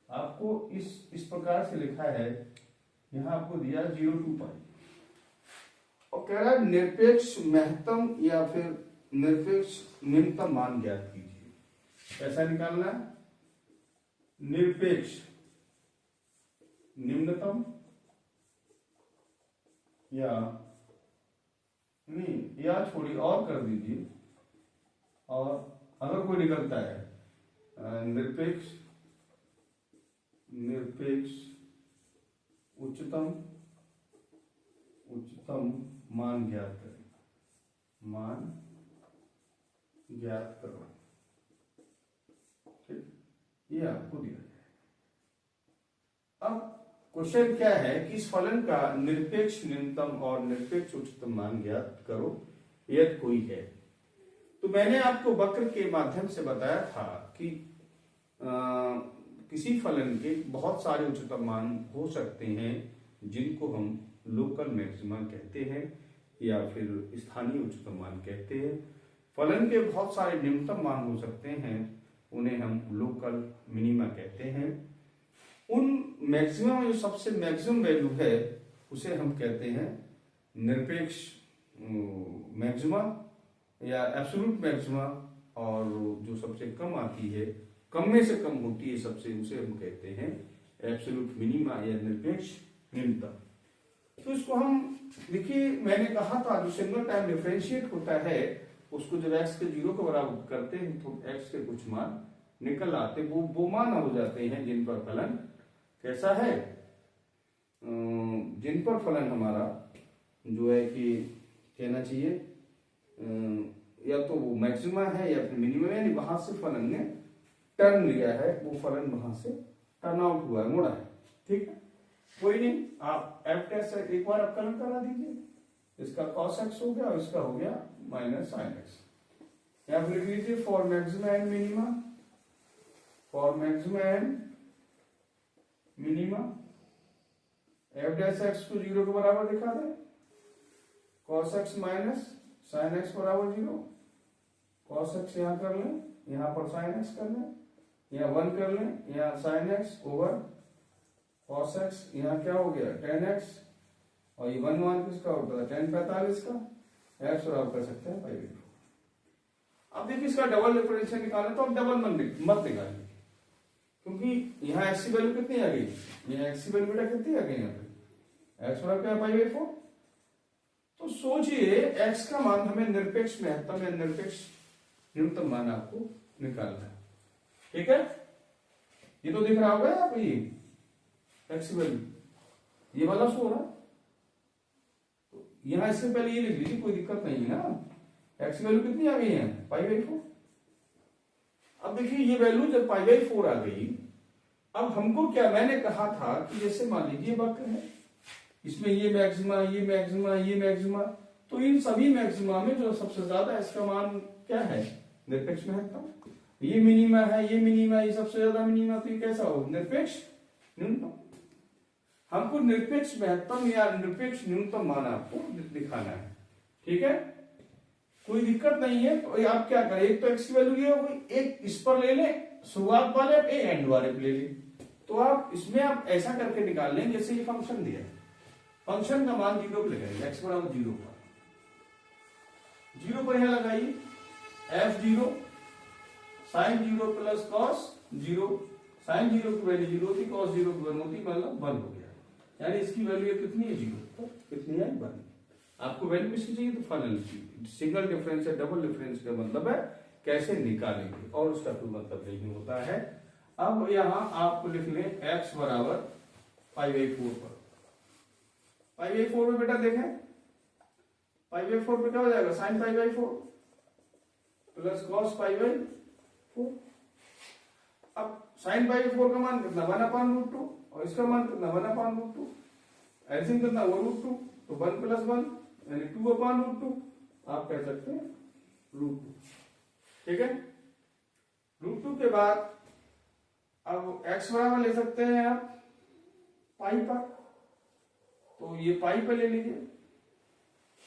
आपको इस प्रकार से लिखा है, यहां आपको दिया 0 to पाई और कह रहा है निरपेक्ष महत्तम या फिर निरपेक्ष निम्नतम मान ज्ञात कीजिए। कैसा निकालना है? निरपेक्ष निम्नतम या नहीं, या छोड़ी और कर दीजिए, और अगर कोई निकलता है निरपेक्ष उच्चतम मान ज्ञात करो, ठीक, ये आपको दिया जाए। अब क्वेश्चन क्या है कि इस फलन का निरपेक्ष निम्नतम और निरपेक्ष उच्चतम मान ज्ञात करो यदि कोई है। तो मैंने आपको वक्र के माध्यम से बताया था कि किसी फलन के बहुत सारे उच्चतम मान हो सकते हैं जिनको हम लोकल मैक्सिमा कहते हैं या फिर स्थानीय उच्चतम मान कहते हैं। फलन के बहुत सारे निम्नतम मान हो सकते हैं, उन्हें हम लोकल मिनिमा कहते हैं। उन मैक्सिमम जो सबसे मैक्सिमम वैल्यू है उसे हम कहते हैं निरपेक्ष मैक्सिमा या एब्सोल्यूट मैक्सिमा, और जो सबसे कम आती है, कम में से कम होती है सबसे, उसे हम कहते हैं एब्सोल्यूट मिनिमा या निरपेक्ष निम्नतम। तो इसको हम देखिए, मैंने कहा था जो सिंगल टाइम डिफरेंशिएट होता है उसको जब x के 0 के बराबर करते हैं तो x के कुछ मान निकल आते, वो मान हो जाते हैं जिन पर फलन कैसा है, जिन पर फलन हमारा जो है कि कहना चाहिए या तो वो मैक्सिमा है या फिर मिनिमम है, यानी वहां से फलन ने टर्न लिया है, वो फलन वहां से टर्न आउट हुआ है, मुड़ा है। ठीक है, कोई नहीं, आप एफ टेस्ट एक बार अवकलन करा दीजिए, इसका cos x हो गया और इसका हो गया माइनस sin x। या फिर लिख लीजिए for maxima and minima, for maxima and minima F dash x को 0 के बराबर दिखा दे, cos x minus sin x बराबर 0, cos x यहां कर लें, यहां पर sin x कर लें, यहां 1 कर लें, यहां sin x over cos x, यहां क्या हो गया tan x, और ये 1 मान किसका होता है tan 45 का, x बराबर कर सकते हैं पाई। अब देखिए इसका डबल डिफरेंशियल निकालना, तो अब डबल मत निकालिए, क्योंकि यहाँ x की वैल्यू कितनी आ गई, यहाँ x की वैल्यू बेटा कितनी आ गई, यहाँ पे x बराबर क्या पाई बाई 4। तो सोचिए x का मान हमें निरपेक्ष महत्तम या निरपेक्ष न्यूनतम मान आपको निकालना है। ठीक है, ये तो दिख रहा होगा यहाँ पे, ये x की वैल्यू ये वाला सो रहा है, तो यहाँ इससे पहले ये लिख लीजिए, कोई दिक्कत नहीं है ना। x की वैल्यू कितनी आ गई है पाई बाई 4। अब देखिए ये वैल्यू जब पाई बाई 4 आ गई, अब हमको क्या, मैंने कहा था कि जैसे मान लीजिए वक्र है, इसमें ये मैक्सिमा ये मैक्सिमा ये मैक्सिमा, तो इन सभी मैक्सिमा में जो सबसे ज्यादा इसका मान क्या है निरपेक्ष महत्तम, ये मिनिमा है ये मिनिमा, ये सबसे ज्यादा मिनिमा, तो ये कैसा हो निरपेक्ष न्यूनतम। हमको निरपेक्ष महत्तम या निरपेक्ष न्यूनतम मान आपको दिखाना है। ठीक है, कोई दिक्कत नहीं है। तो आप क्या करें, एक तो एक्स की वैल्यू ये हो गई, एक इस पर ले लें शुरुआत वाले, एक एंड वाले पे ले लें। तो आप इसमें आप ऐसा करके निकाल लें जैसे ये फंक्शन दिया है, फंक्शन का मान 0 पे लगाइए, एक्स बराबर 0 पर, 0 पर यहां लगाइए f0 sign 0 plus cos 0, sign 0 की वैल्यू 0 थी, कॉस 0 की 1 होती, मतलब 1 हो गया, यानी इसकी वैल्यू कितनी है 0, तो कितनी है 1। आपको वैल्यू किसकी चाहिए, तो फाइनल की। सिंगल डिफरेंस या डबल डिफरेंस का मतलब है कैसे निकालेंगे, और उसका कोई मतलब नहीं होता है। अब यहां आप लिख लें x बराबर π/4 पर, π/4 में बेटा देखें, π/4 पे क्या हो जाएगा, साइन π/4 प्लस कॉस π/4। अब साइन π/4 का मान कितना 1/√2 और इसका मान कितना 1/√2, एलसीएम कितना वो √2, तो 1 + 1 यानी 2/√2, आप कह सकते हैं √2, ठीक है। √2 के बाद अब x बराबर ले सकते हैं आप पाई पर, तो ये पाई पे ले लीजिए,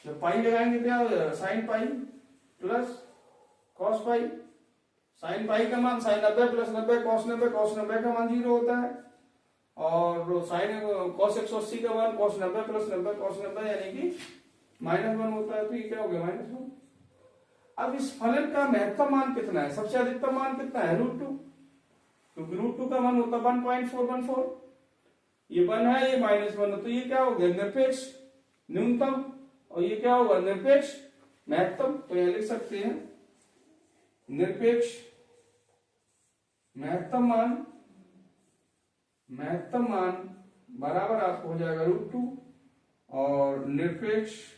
जब पाई लगाएंगे क्या हो जाएगा, sine pi plus cos pi, sine pi का मान साइन 90 प्लस 90 कॉस 90, कॉस 90 का मान 0 होता है, और साइन कॉस 180 का मान कॉस 90 प्लस 90 कॉस 90 यानी कि -1 होता है, तो ये क्या हो गया -1। अब इस फलन का महत्तम मान कितना है, सबसे अधिकतम मान कितना है √2, क्योंकि √2 का मान होता है 1.414, ये 1 है, ये -1 है, तो ये क्या हो गया निरपेक्ष न्यूनतम, और ये क्या होगा निरपेक्ष महत्तम। तो यह लिख सकते हैं निरपेक्ष महत्तम मान बराबर आपको हो जाएगा √2, और निरपेक्ष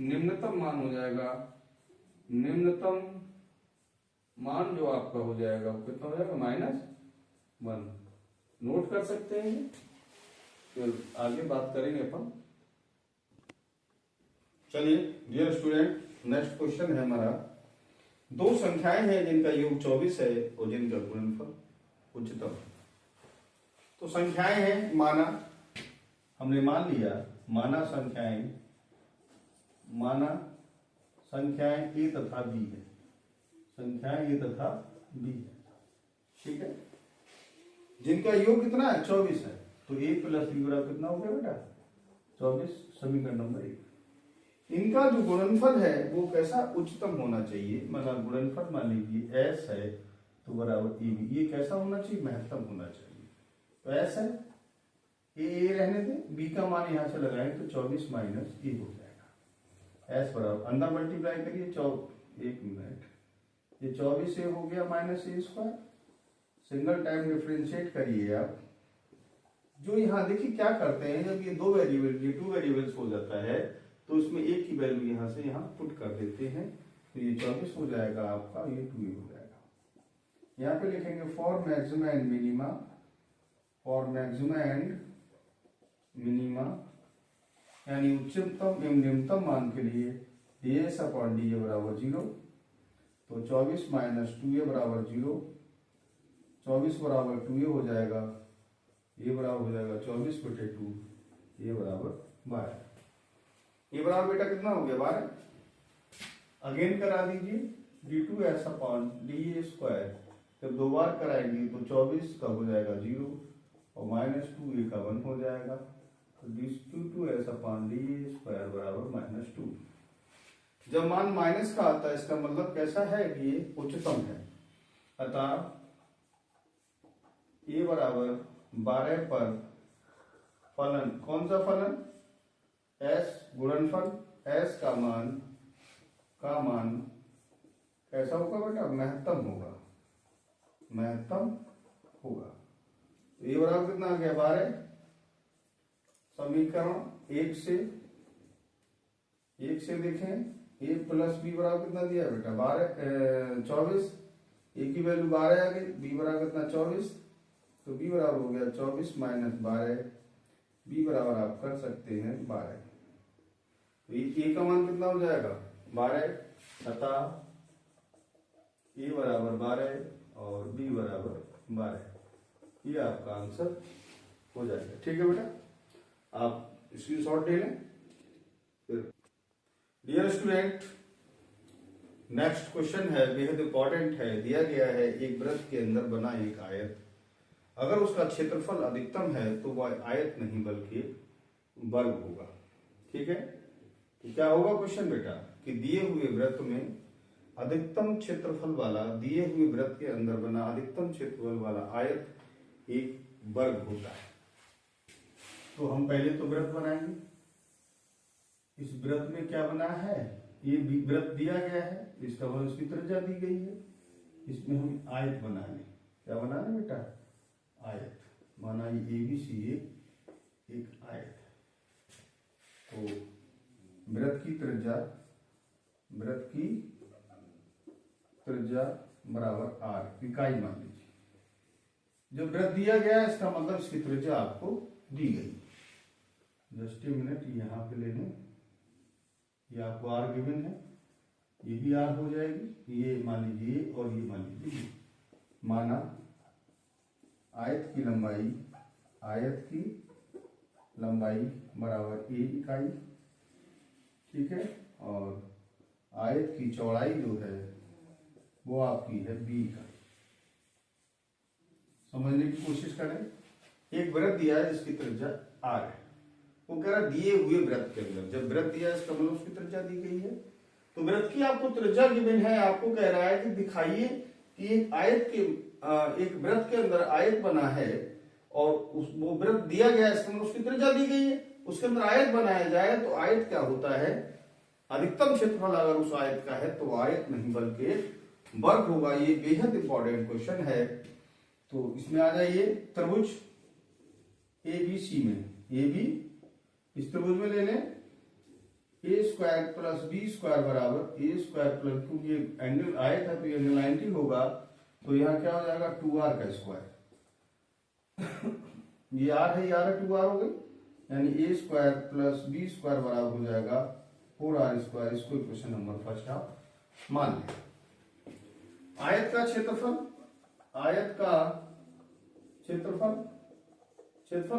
निम्नतम मान हो जाएगा, निम्नतम मान जो आपका हो जाएगा वो कितना हो जाएगा -1। नोट कर सकते हैं, फिर आगे बात करेंगे अपन। चलिए डियर स्टूडेंट, नेक्स्ट क्वेश्चन है हमारा, दो संख्याएं हैं जिनका योग 24 है और जिनका गुणनफल उच्चतम। तो संख्याएं हैं, माना हमने मान लिया, माना संख्याएं a तथा b है, संख्याएं a तथा b है, ठीक है, जिनका योग कितना है 24 है, तो a + b बराबर कितना हो गया बेटा 24, समीकरण नंबर 1। इनका जो गुणनफल है वो कैसा उच्चतम होना चाहिए, मतलब गुणनफल मान लीजिए s है तो बराबर ab, ये कैसा होना चाहिए, महत्तम होना चाहिए। तो s है, a रहने दें, b का मान यहां से लगाएं तो 24 - a हो जाएगा, s बराबर अंदर मल्टीप्लाई करिए, 1 मिनट, ये 24 a हो गया -a², सिंगल टाइम डिफरेंशिएट करिए आप। जो यहाँ देखिए क्या करते हैं, जब ये 2 वेरिएबल्स हो जाता है तो उसमें एक की वैल्यू यहाँ से यहाँ पुट कर देते हैं, तो ये 24 हो जाएगा आपका, ये 2a हो जाएगा। यहाँ पे लिखेंगे for maxima and minima, for maxima and minima यानी उच्चतम एवं निम्नतम मान के लिए ds/dA बराबर 0, तो 24 - 2a बराबर 0, 24 बराबर 2a हो जाएगा, a बराबर हो जाएगा 24/2, a बराबर 12, a बराबर बेटा कितना हो गया 12। अगेन करा दीजिए, d2s/dA², जब 2 बार कराएंगे तो 24 का हो जाएगा 0 और -2a का 1 हो जाएगा, तो d2s/dA² बराबर -2। जब मान माइनस का आता है इसका मतलब कैसा है कि ये उच्चतम है, अतः a बराबर 12 पर फलन, कौन सा फलन, s गुणनफल, s का मान कैसा होगा बेटा, महत्तम होगा। तो ये बराबर कितना आ गया 12, समीकरण 1 से देखें, a + b बराबर कितना दिया बेटा 12 24, a की वैल्यू 12 आ गई, b बराबर कितना 24, तो b बराबर हो गया 24 - 12, b बराबर आप कर सकते हैं 12, तो a का मान कितना हो जाएगा 12, अतः a बराबर 12 और b बराबर 12, ये आपका आंसर हो जाएगा, ठीक है बेटा। आप स्क्रीनशॉट ले लें। फिर डियर स्टूडेंट, नेक्स्ट क्वेश्चन है, बेहद इंपॉर्टेंट है। दिया गया है एक वृत्त के अंदर बना एक आयत, अगर उसका क्षेत्रफल अधिकतम है तो वह आयत नहीं बल्कि वर्ग होगा। ठीक है, तो क्या होगा क्वेश्चन बेटा कि दिए हुए वृत्त में अधिकतम क्षेत्रफल वाला, दिए हुए वृत्त के अंदर बना अधिकतम क्षेत्रफल वाला आयत एक वर्ग होता है। तो हम पहले तो वृत्त बनाएंगे। इस वृत्त में क्या बना है, ये वृत्त दिया गया है, इसका मतलब इसकी त्रिज्या दी गई है, इसमें हम आयत बना लें। क्या बना लें बेटा, आयत। माना ये ABC एक आयत है। तो वृत्त की त्रिज्या बराबर R, इकाई मान लीजिए। जो वृत्त दिया गया है इसका मतलब इसकी त्रिज्या आपको दी गई। जस्ट ए मिनट, यहां पे ले लें, ये आपको R गिवन है, ये भी R हो जाएगी, ये मान लीजिए और ये मान लीजिए। माना आयत की लंबाई बराबर A इकाई, ठीक है, और आयत की चौड़ाई जो है वो आपकी है B इकाई। समझने की कोशिश करें। एक वृत्त दिया है जिसकी त्रिज्या R है, वो कह रहा दिए हुए वृत्त के अंदर, जब वृत्त दिया है इसका मतलब उसकी त्रिज्या दी गई है। तो वृत्त की आपको त्रिज्या गिवन है, आपको कह रहा है कि दिखाइए कि एक वृत्त के अंदर आयत बना है और वो वृत्त दिया गया है, इसका मतलब उसकी त्रिज्या दी गई है, उसके अंदर आयत बनाया जाए तो आयत क्या होता है, अधिकतम क्षेत्रफल अगर उस आयत का है तो आयत नहीं बल्कि वर्ग होगा। ये बेहद इंपॉर्टेंट क्वेश्चन है। तो इसमें आ जाइए, त्रिभुज ABC में, AB इस त्रिभुज में ले लें, A square plus B square बराबर A स्क्वायर प्लस, क्योंकि एंगल आयत है तो ये एंगल 90 होगा, तो यहाँ क्या हो जाएगा 2R का स्क्वायर। ये R है, ये R है, 2R हो गई, यानी A square plus B square बराबर हो जाएगा 4R स्क्वायर। इसको क्वेश्चन नंबर फर्स्ट आप मान लें। आयत का क्षेत्रफल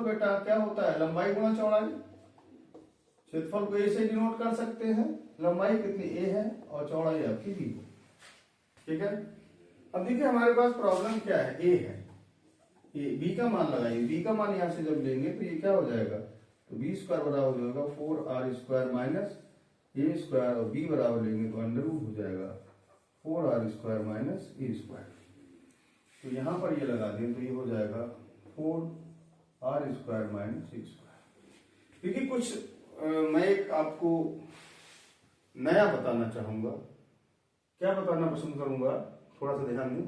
बेटा क्या होता है, लंबाई गुणा चौड़ाई। क्षेत्रफल को A से डिनोट कर सकते हैं, लंबाई कितनी A है और चौड़ाई आपकी B। ठीक है, अब देखिए हमारे पास प्रॉब्लम क्या है, A है, B का मान लगाइए। B का मान यहां से जब लेंगे तो ये क्या हो जाएगा, तो B स्क्वायर बराबर हो जाएगा 4R square minus A square, और B बराबर लेंगे तो अंडर रूट हो जाएगा 4R square minus A square. तो यहां पर ये लगा दें तो ये हो जाएगा 4R square minus A square. क्योंकि कुछ मैं एक आपको नया बताना चाहूंगा, क्या बताना पसंद करूंगा, थोड़ा सा ध्यान दें।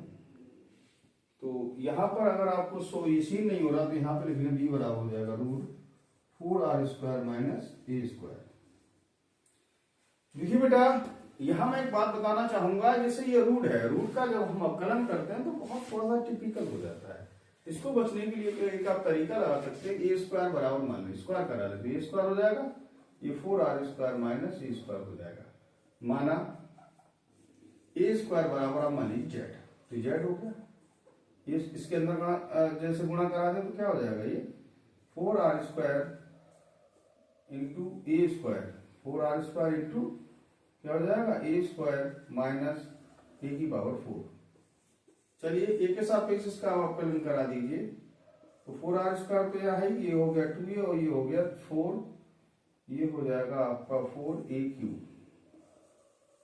तो यहां पर अगर आपको सो इसी नहीं हो रहा तो यहां पर लिखने B बराबर हो जाएगा root 4R square minus A square. देखिए बेटा, यहां मैं एक बात बताना चाहूंगा, जैसे ये रूट है, रूट का जब हम अवकलन करते हैं तो बहुत थोड़ा सा टिपिकल हो जाता है। इसको बचने के लिए तो एक आप तरीका लगा सकते हैं, A स्क्वायर बराबर मान लो स्क्वायर करा लेते, A स्क्वायर हो जाएगा, ये 4R square minus A square हो जाएगा। माना A स्क्वायर बराबर आप मान लीजिए Z, तो Z हो गया, ये इसके अंदर जैसे गुणा करा दें तो क्या हो जाएगा, ये 4R square into A square, 4R square into क्या हो जाएगा A स्क्वायर माइनस A की पावर 4। चलिए A के सापेक्ष इसका अवकलन करा दीजिए, तो 4R स्क्वायर तो यहाँ है, ये हो गया 2A और ये हो गया 4, ये हो जाएगा आपका 4A cube.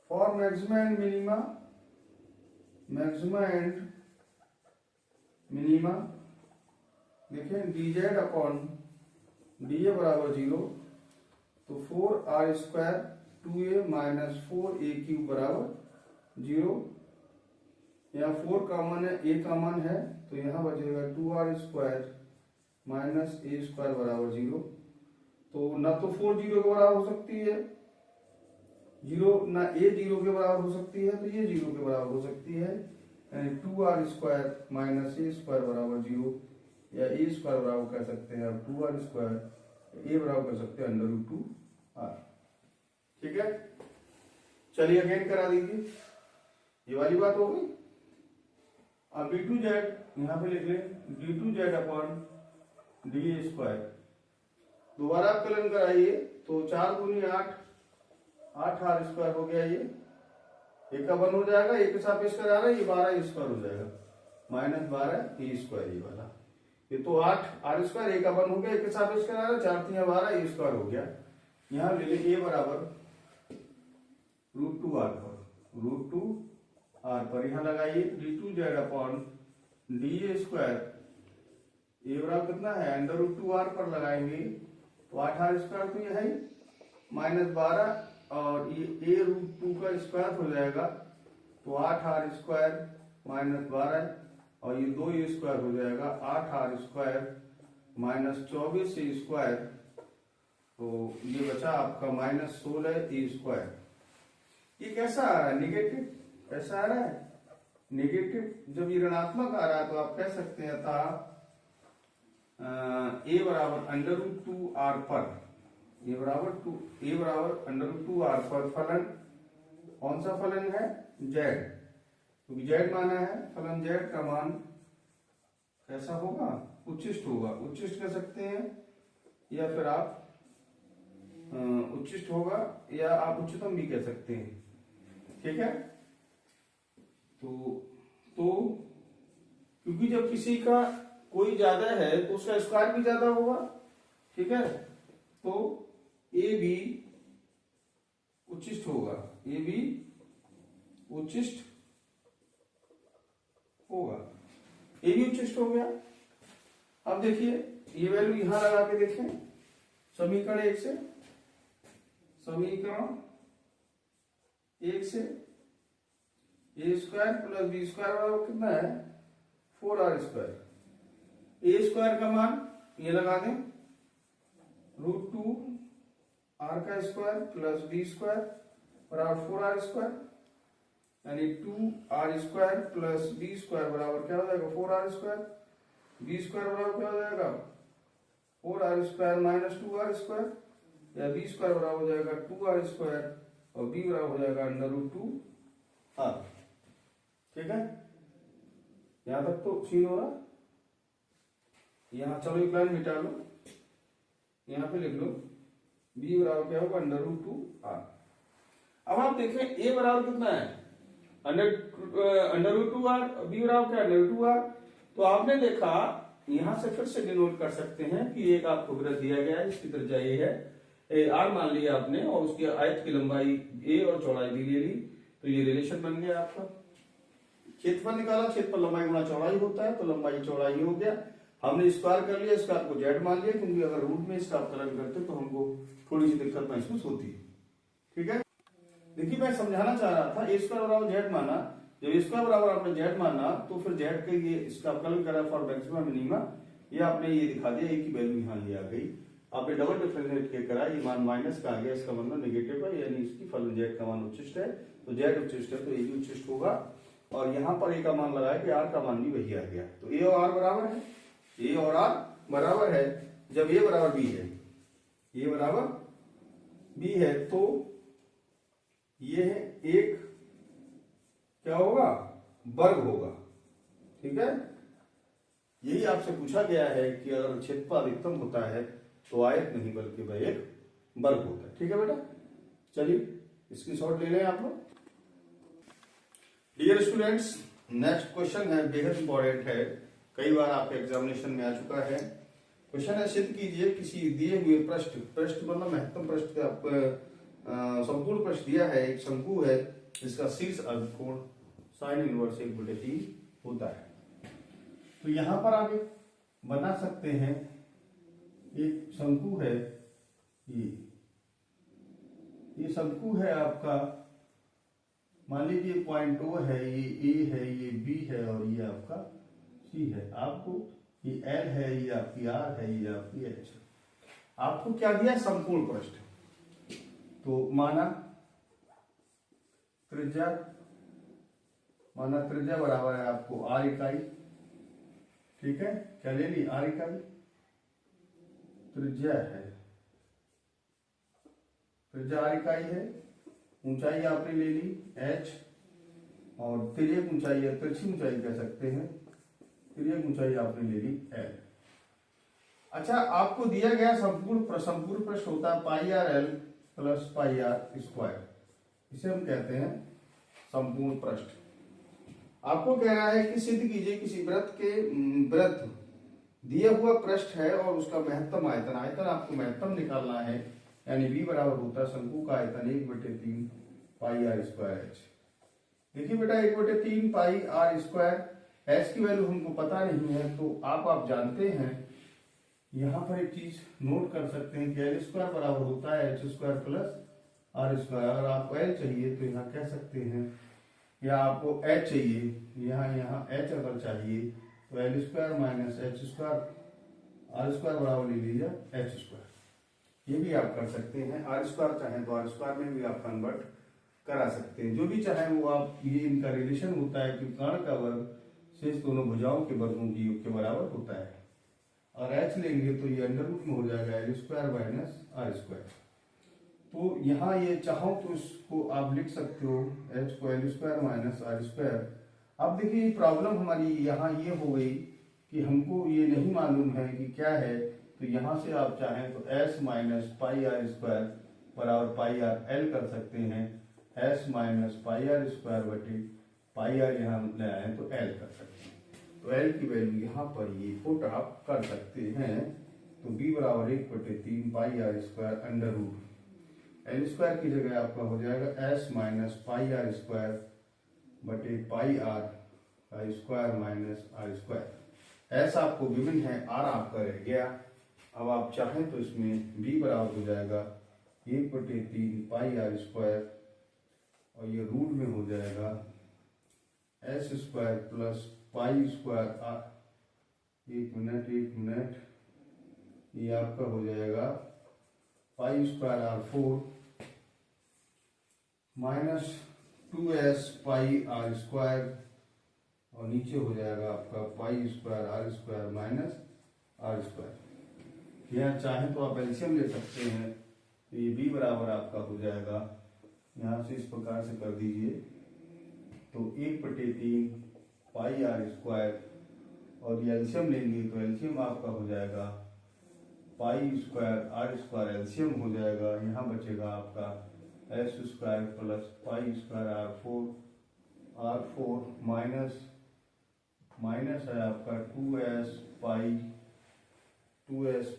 For maxima and minima देखें dz अपॉन dA बराबर 0, तो 4R square 2A minus 4A cube बराबर 0। यहाँ 4 कॉमन है, A कॉमन है, तो यहाँ बचेगा 2R square minus A square बराबर 0। तो ना तो 4 0 के बराबर हो सकती है, 0 ना A 0 के बराबर हो सकती है, तो ये 0 के बराबर हो सकती है, यानी 2R square minus A square बराबर 0, या A स्क्वायर बराबर कर सकते हैं आप 2R स्क्वायर, A बराबर कर सकते हैं अंडर रूट 2R। ठीक है, चलिए अगेन करा दीजिए, ये वाली बात हो गई। अब d2z यहां पे लिख लें, d2z अपॉन dA स्क्वायर, दोबारा अवकलन कराइए तो 4 गुनी 8 8r² हो गया, ये एक का 1 हो जाएगा, एक के साथ स्क्वायर आ रहा है, ये 12 हो जाएगा, -12 ये वाला। ये तो 8r², एक का 1 हो गया, एक के साथ स्क्वायर आ रहा है, 4×3 12 हो गया। यहां ले लें a बराबर √2r पर, √2r पर यहां लगाइए d2z/da²। a बराबर कितना है, √2r पर लगाएंगे तो 8r² तो ये है -12, और ये a√2 का स्क्वायर हो जाएगा तो 8r² -12, और ये 2a² हो जाएगा 8r² -24a², तो ये बचा आपका -16a²। ये कैसा आ रहा है, निगेटिव कैसा आ रहा है, निगेटिव। जब ये ऋणात्मक आ रहा है तो आप कह सकते हैं था a बराबर √2r पर, a बराबर √2r पर फलन, कौन सा फलन है, z, क्योंकि z माना है, फलन z का मान कैसा होगा, उच्चिष्ट होगा, उच्चिष्ट कह सकते हैं, या फिर आप उच्चिष्ट होगा, या आप उच्चतम भी कह सकते हैं, ठीक है। तो क्योंकि जब किसी का कोई ज्यादा है तो उसका स्क्वायर भी ज्यादा होगा, ठीक है, तो ए भी उच्चिष्ट होगा, ए भी उच्चिष्ट होगा, ए भी उच्चिष्ट हो गया। अब देखिए ये वैल्यू यहां लगा के देखें, समीकरण 1 से, समीकरण 1 से a² + b² बराबर कितना है, 4r²। a² का मान ये लगा दें √2r² + b² बराबर 4r², यानी 2r² + b² बराबर क्या हो जाएगा, 4r², b² बराबर क्या हो जाएगा, 4r² - 2r², या b² बराबर हो जाएगा 2r², और b बराबर हो जाएगा √2r, ठीक है। यहां तक तो सीन हो रहा, यहां चलो एक लाइन मिटा लो, यहां पे लिख लो b बराबर क्या होगा, √2r। अब आप देखें a बराबर कितना है, √2r, b बराबर क्या है, √2r। तो आपने देखा यहां से फिर से डिनोट कर सकते हैं कि एक आपको वृत्त दिया गया है, इसकी त्रिज्या ये है, r मान लिया आपने, और उसकी आयत की लंबाई a और चौड़ाई भी ले ली, तो ये रिलेशन बन गया आपका। क्षेत्रफल निकाला, क्षेत्रफल लंबाई गुणा चौड़ाई होता है, तो लंबाई चौड़ाई हो गया। हमने स्क्वायर कर लिया, स्क्वायर को z मान लिया, क्योंकि अगर रूट में इसका अवकलन करते तो हमको थोड़ी सी दिक्कत महसूस होती है, ठीक है। देखिए मैं समझाना चाह रहा था, a² बराबर z माना, जब a² बराबर आपने z माना तो फिर z के ये इसका अवकलन करा फॉर मैक्सिमा मिनिमा, ये आपने ये दिखा दिया, a की वैल्यू यहाँ ये आ गई, आपने डबल डिफरेंशिएट के करा, ये मान माइनस का आ गया, इसका मतलब नेगेटिव है, यानी इसकी फलन z का मान उच्चिष्ट है, तो z उच्चिष्ट है तो a भी उच्चिष्ट होगा, और यहाँ पर a का मान लगाया कि r का मान भी वही आ गया, तो a और r बराबर है, a और r बराबर है। जब a बराबर b है, a बराबर b है, तो ये एक क्या होगा, वर्ग होगा, ठीक है। यही आपसे पूछा गया है कि अगर क्षेत्रफल अधिकतम होता है तो आयत नहीं बल्कि वह एक वर्ग होता है, ठीक है बेटा। चलिए इसकी शॉर्ट ले लें आप लोग। डियर स्टूडेंट्स, नेक्स्ट क्वेश्चन है, बेहद इंपॉर्टेंट है, कई बार आपके एग्जामिनेशन में आ चुका है। क्वेश्चन है, सिद्ध कीजिए किसी दिए हुए पृष्ठ मतलब महत्तम पृष्ठ का संपूर्ण पृष्ठ दिया है, एक शंकु है जिसका शीर्ष अर्धकोण sin इनवर्स 1/3 होता है। तो यहां पर आप एक बना सकते हैं, एक शंकु है, ये शंकु है आपका, मान लीजिए पॉइंट O है, ये A है, ये B है, और ये आपका C है। आपको ये L है, ये आपकी R है, ये आपकी H है। आपको क्या दिया, संपूर्ण पृष्ठ। तो माना त्रिज्या बराबर है आपको r इकाई, ठीक है, क्या ले ली, r इकाई त्रिज्या है, त्रिज्या r इकाई है, ऊंचाई आपने ले ली h, और तिर्यक ऊंचाई या तिरछी ऊंचाई कह सकते हैं, तिर्यक ऊंचाई आपने ले ली l। अच्छा, आपको दिया गया संपूर्ण पृष्ठ होता है πr l plus pi R square, इसे हम कहते हैं संपूर्ण पृष्ठ। आपको कह रहा है कि सिद्ध कीजिए किसी वृत्त दिया हुआ पृष्ठ है और उसका महत्तम आयतन, आयतन आपको महत्तम निकालना है, यानी v बराबर होता है शंकु का आयतन 1/3 पाई आर स्क्वायर एच। देखिए बेटा 1/3 पाई आर स्क्वायर, एच की वैल्यू हमको पता नहीं है, तो आप जानते हैं यहाँ पर एक चीज नोट कर सकते हैं कि एल स्क्वायर बराबर होता है H square plus R square. अगर आपको एल चाहिए तो यहाँ कह सकते हैं, या आपको एच चाहिए, यहाँ एच अगर चाहिए तो L square minus H square R square बराबर ले लीजिए एच स्क्वायर। ये भी आप कर सकते हैं, आर स्क्वायर चाहें तो आर स्क्वायर में भी आप कन्वर्ट करा सकते हैं, जो भी चाहें वो आप। ये इनका रिलेशन होता है कि कर्ण का वर्ग शेष दोनों भुजाओं के वर्गों की योग के बराबर होता है। और एच लेंगे तो ये अंडर रूट में हो जाएगा L square minus R square. तो यहाँ ये चाहो तो इसको आप लिख सकते हो एच को L square minus R square. अब देखिए प्रॉब्लम हमारी यहाँ ये हो गई कि हमको ये नहीं मालूम है कि क्या है, तो यहाँ से आप चाहें तो S minus pi R square बराबर पाई आर एल कर सकते हैं, S minus pi R square बटे पाई आर यहाँ ले आए तो एल कर सकते हैं। तो एल की वैल्यू यहाँ पर ये पुट आप कर सकते हैं, तो बी बराबर 1/3 pi R square under root L square की जगह आपका हो जाएगा S minus pi R square बटे pi R square minus R square. S आपको गिवन है, आर आपका रह गया। अब आप चाहें तो इसमें बी बराबर हो जाएगा 1/3 पाई आर स्क्वायर और ये रूट में हो जाएगा S square plus pi square R, एक मिनट, ये आपका हो जाएगा pi square R 4 minus 2s pi R square और नीचे हो जाएगा आपका pi square R square minus R square. यहाँ चाहें तो आप एलसीएम ले सकते हैं, तो ये b बराबर आपका हो जाएगा, यहाँ से इस प्रकार से कर दीजिए, तो 1/3 पाई आर स्क्वायर और ये एलसीएम लेंगे तो एलसीएम आपका हो जाएगा pi square R square, LCM हो जाएगा, यहाँ बचेगा आपका S square plus pi square R 4 minus है आपका 2s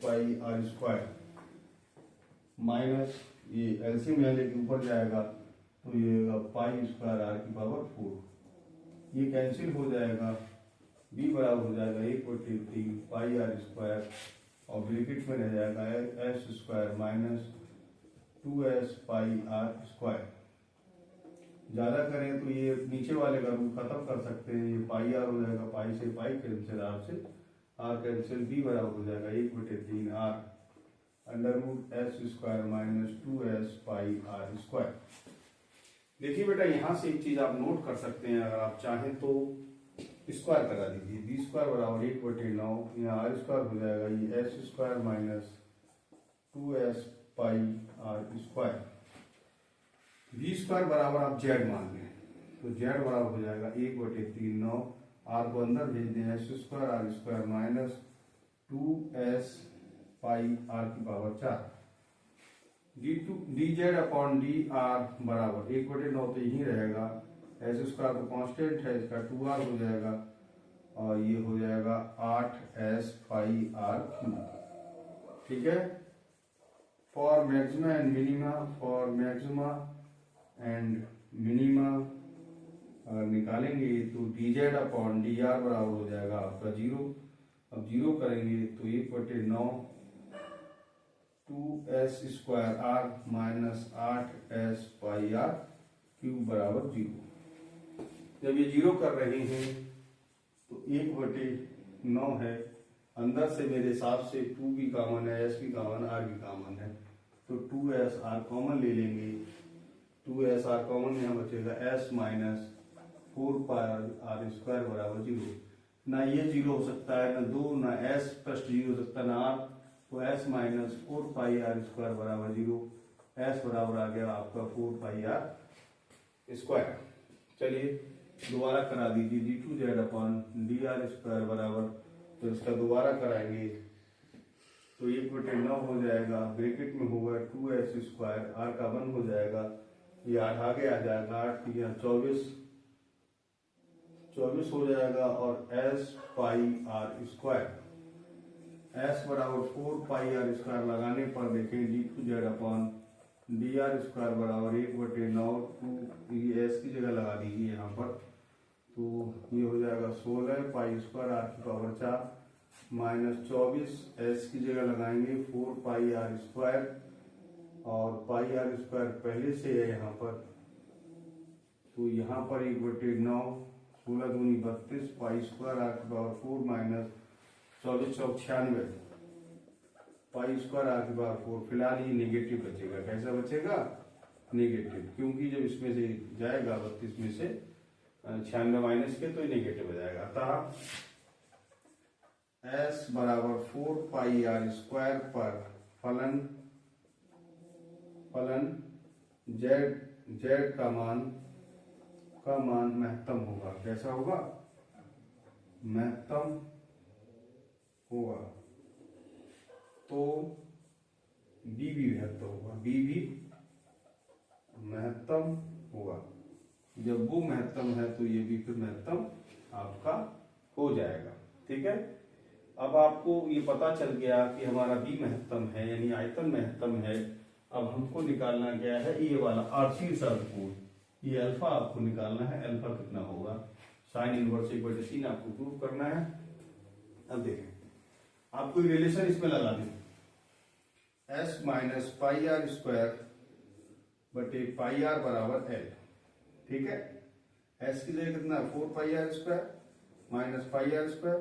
pi R square minus ये एलसीएम यहाँ लेके ऊपर जाएगा तो ये पाई स्क्वायर आर की पावर 4, ये कैंसिल हो जाएगा, b बराबर हो जाएगा 1/3 पाई आर स्क्वायर और ब्रैकेट में रह जाएगा S square minus 2s pi R square. ज्यादा करें तो ये नीचे वाले का रूट खत्म कर सकते हैं, ये पाई आर हो जाएगा, पाई से पाई कैंसिल, आर से आर कैंसिल, b बराबर हो जाएगा 1/3 R under root S square minus 2s pi R square. देखिए बेटा यहाँ से एक चीज आप नोट कर सकते हैं, अगर आप चाहें तो स्क्वायर करा दीजिए, बी स्क्वायर बराबर 1/9, यहाँ आर स्क्वायर हो जाएगा ये S square minus 2s pi R square. B square बराबर आप जेड मान लें, तो जेड बराबर हो जाएगा 1/3 9, आर को अंदर भेज दें, S square R square minus 2s pi R की power 4, D Z upon D R बराबर 1/9 तो यही रहेगा, एस स्क्वायर तो कांस्टेंट है, इसका 2r हो जाएगा और ये हो जाएगा 8s पाई आर क्यूब। ठीक है, फॉर मैक्सिमा एंड मिनिमा अगर निकालेंगे तो D Z upon D R बराबर हो जाएगा आपका 0। अब 0 करेंगे तो 1/9 2s square R minus 8s pi R cube बराबर 0। जब ये 0 कर रहे हैं तो 1/9 है, अंदर से मेरे हिसाब से 2 भी कॉमन है, s भी कॉमन, r भी कॉमन है, तो 2s r कॉमन ले लेंगे, 2s r कॉमन यहाँ बचेगा s minus 4 pi R square बराबर 0। ना ये 0 हो सकता है, ना 2, ना s प्लस 0 हो सकता है, ना r, तो s minus 4 pi R square बराबर 0, s बराबर आ गया आपका 4 पाई आर स्क्वायर। चलिए दोबारा करा दीजिए, d2z upon D are square बराबर, तो इसका दोबारा कराएंगे तो 1/9 हो जाएगा, ब्रैकेट में होगा 2s², r का 1 हो जाएगा, ये 8 आगे आ जाएगा, 8 या 24 हो जाएगा, और s पाई r², s बराबर 4 पाई r² लगाने पर देखें d2z/dr² बराबर 1/9, ये s की जगह लगा दीजिए यहाँ पर, तो ये हो जाएगा 16 पाई² r⁴ माइनस 24 s की जगह लगाएंगे 4 पाई r², और पाई r² पहले से है यहाँ पर, तो यहाँ पर 1/9, 16 दूनी 32 पाई² r⁴ माइनस 24 चौक 96 पाई² r⁴। फिलहाल ये नेगेटिव बचेगा, कैसा बचेगा? नेगेटिव, क्योंकि जब इसमें से जाएगा 32 में से 96 माइनस के, तो ये नेगेटिव हो जाएगा। अतः s बराबर 4 पाई r² पर फलन z का मान महत्तम होगा। कैसा होगा? महत्तम होगा। तो b भी महत्तम होगा, b भी महत्तम होगा। जब वो महत्तम है तो ये भी फिर महत्तम आपका हो जाएगा। ठीक है, अब आपको ये पता चल गया कि हमारा b महत्तम है, यानी आयतन महत्तम है। अब हमको निकालना क्या है? ये वाला आरसी सर्वकोण, ये अल्फा आपको निकालना है। अल्फा कितना होगा? साइन इनवर्स 1/3 आपको प्रूव करना है। अब देखें, आपको रिलेशन इसमें लगा दें, s माइनस पाई r² बटे पाई r बराबर l। ठीक है, s की जगह कितना? 4 पाई r² माइनस पाई r²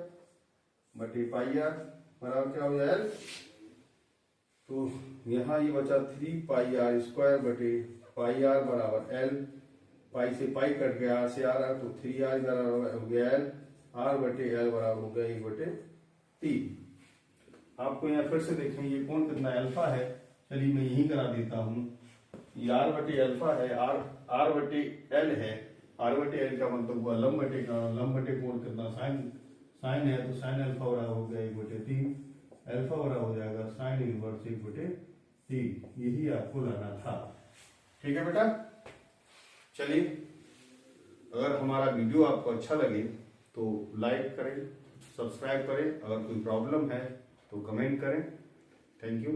बटे पाई r बराबर क्या हो जाए l। तो यहाँ ये बचा 3 पाई r² बटे पाई r बराबर l। पाई से पाई कट गया, r से r, तो 3r बराबर हो गया l, r बटे l बराबर हो गया 1/3। आपको यहाँ फिर से देखें, ये कोण कितना अल्फा है। चलिए मैं यही करा देता हूँ, ये r बटे अल्फा है, r बटे l है। r बटे l का मतलब हुआ लंब बटे कोण कितना? साइन है, तो साइन अल्फा बराबर हो गया 1/3, अल्फा बराबर हो जाएगा साइन इनवर्स 1/3। यही आपको लाना था। ठीक है बेटा, चलिए, अगर हमारा वीडियो आपको अच्छा लगे तो लाइक करें, सब्सक्राइब करें, अगर कोई प्रॉब्लम है तो कमेंट करें। Thank you.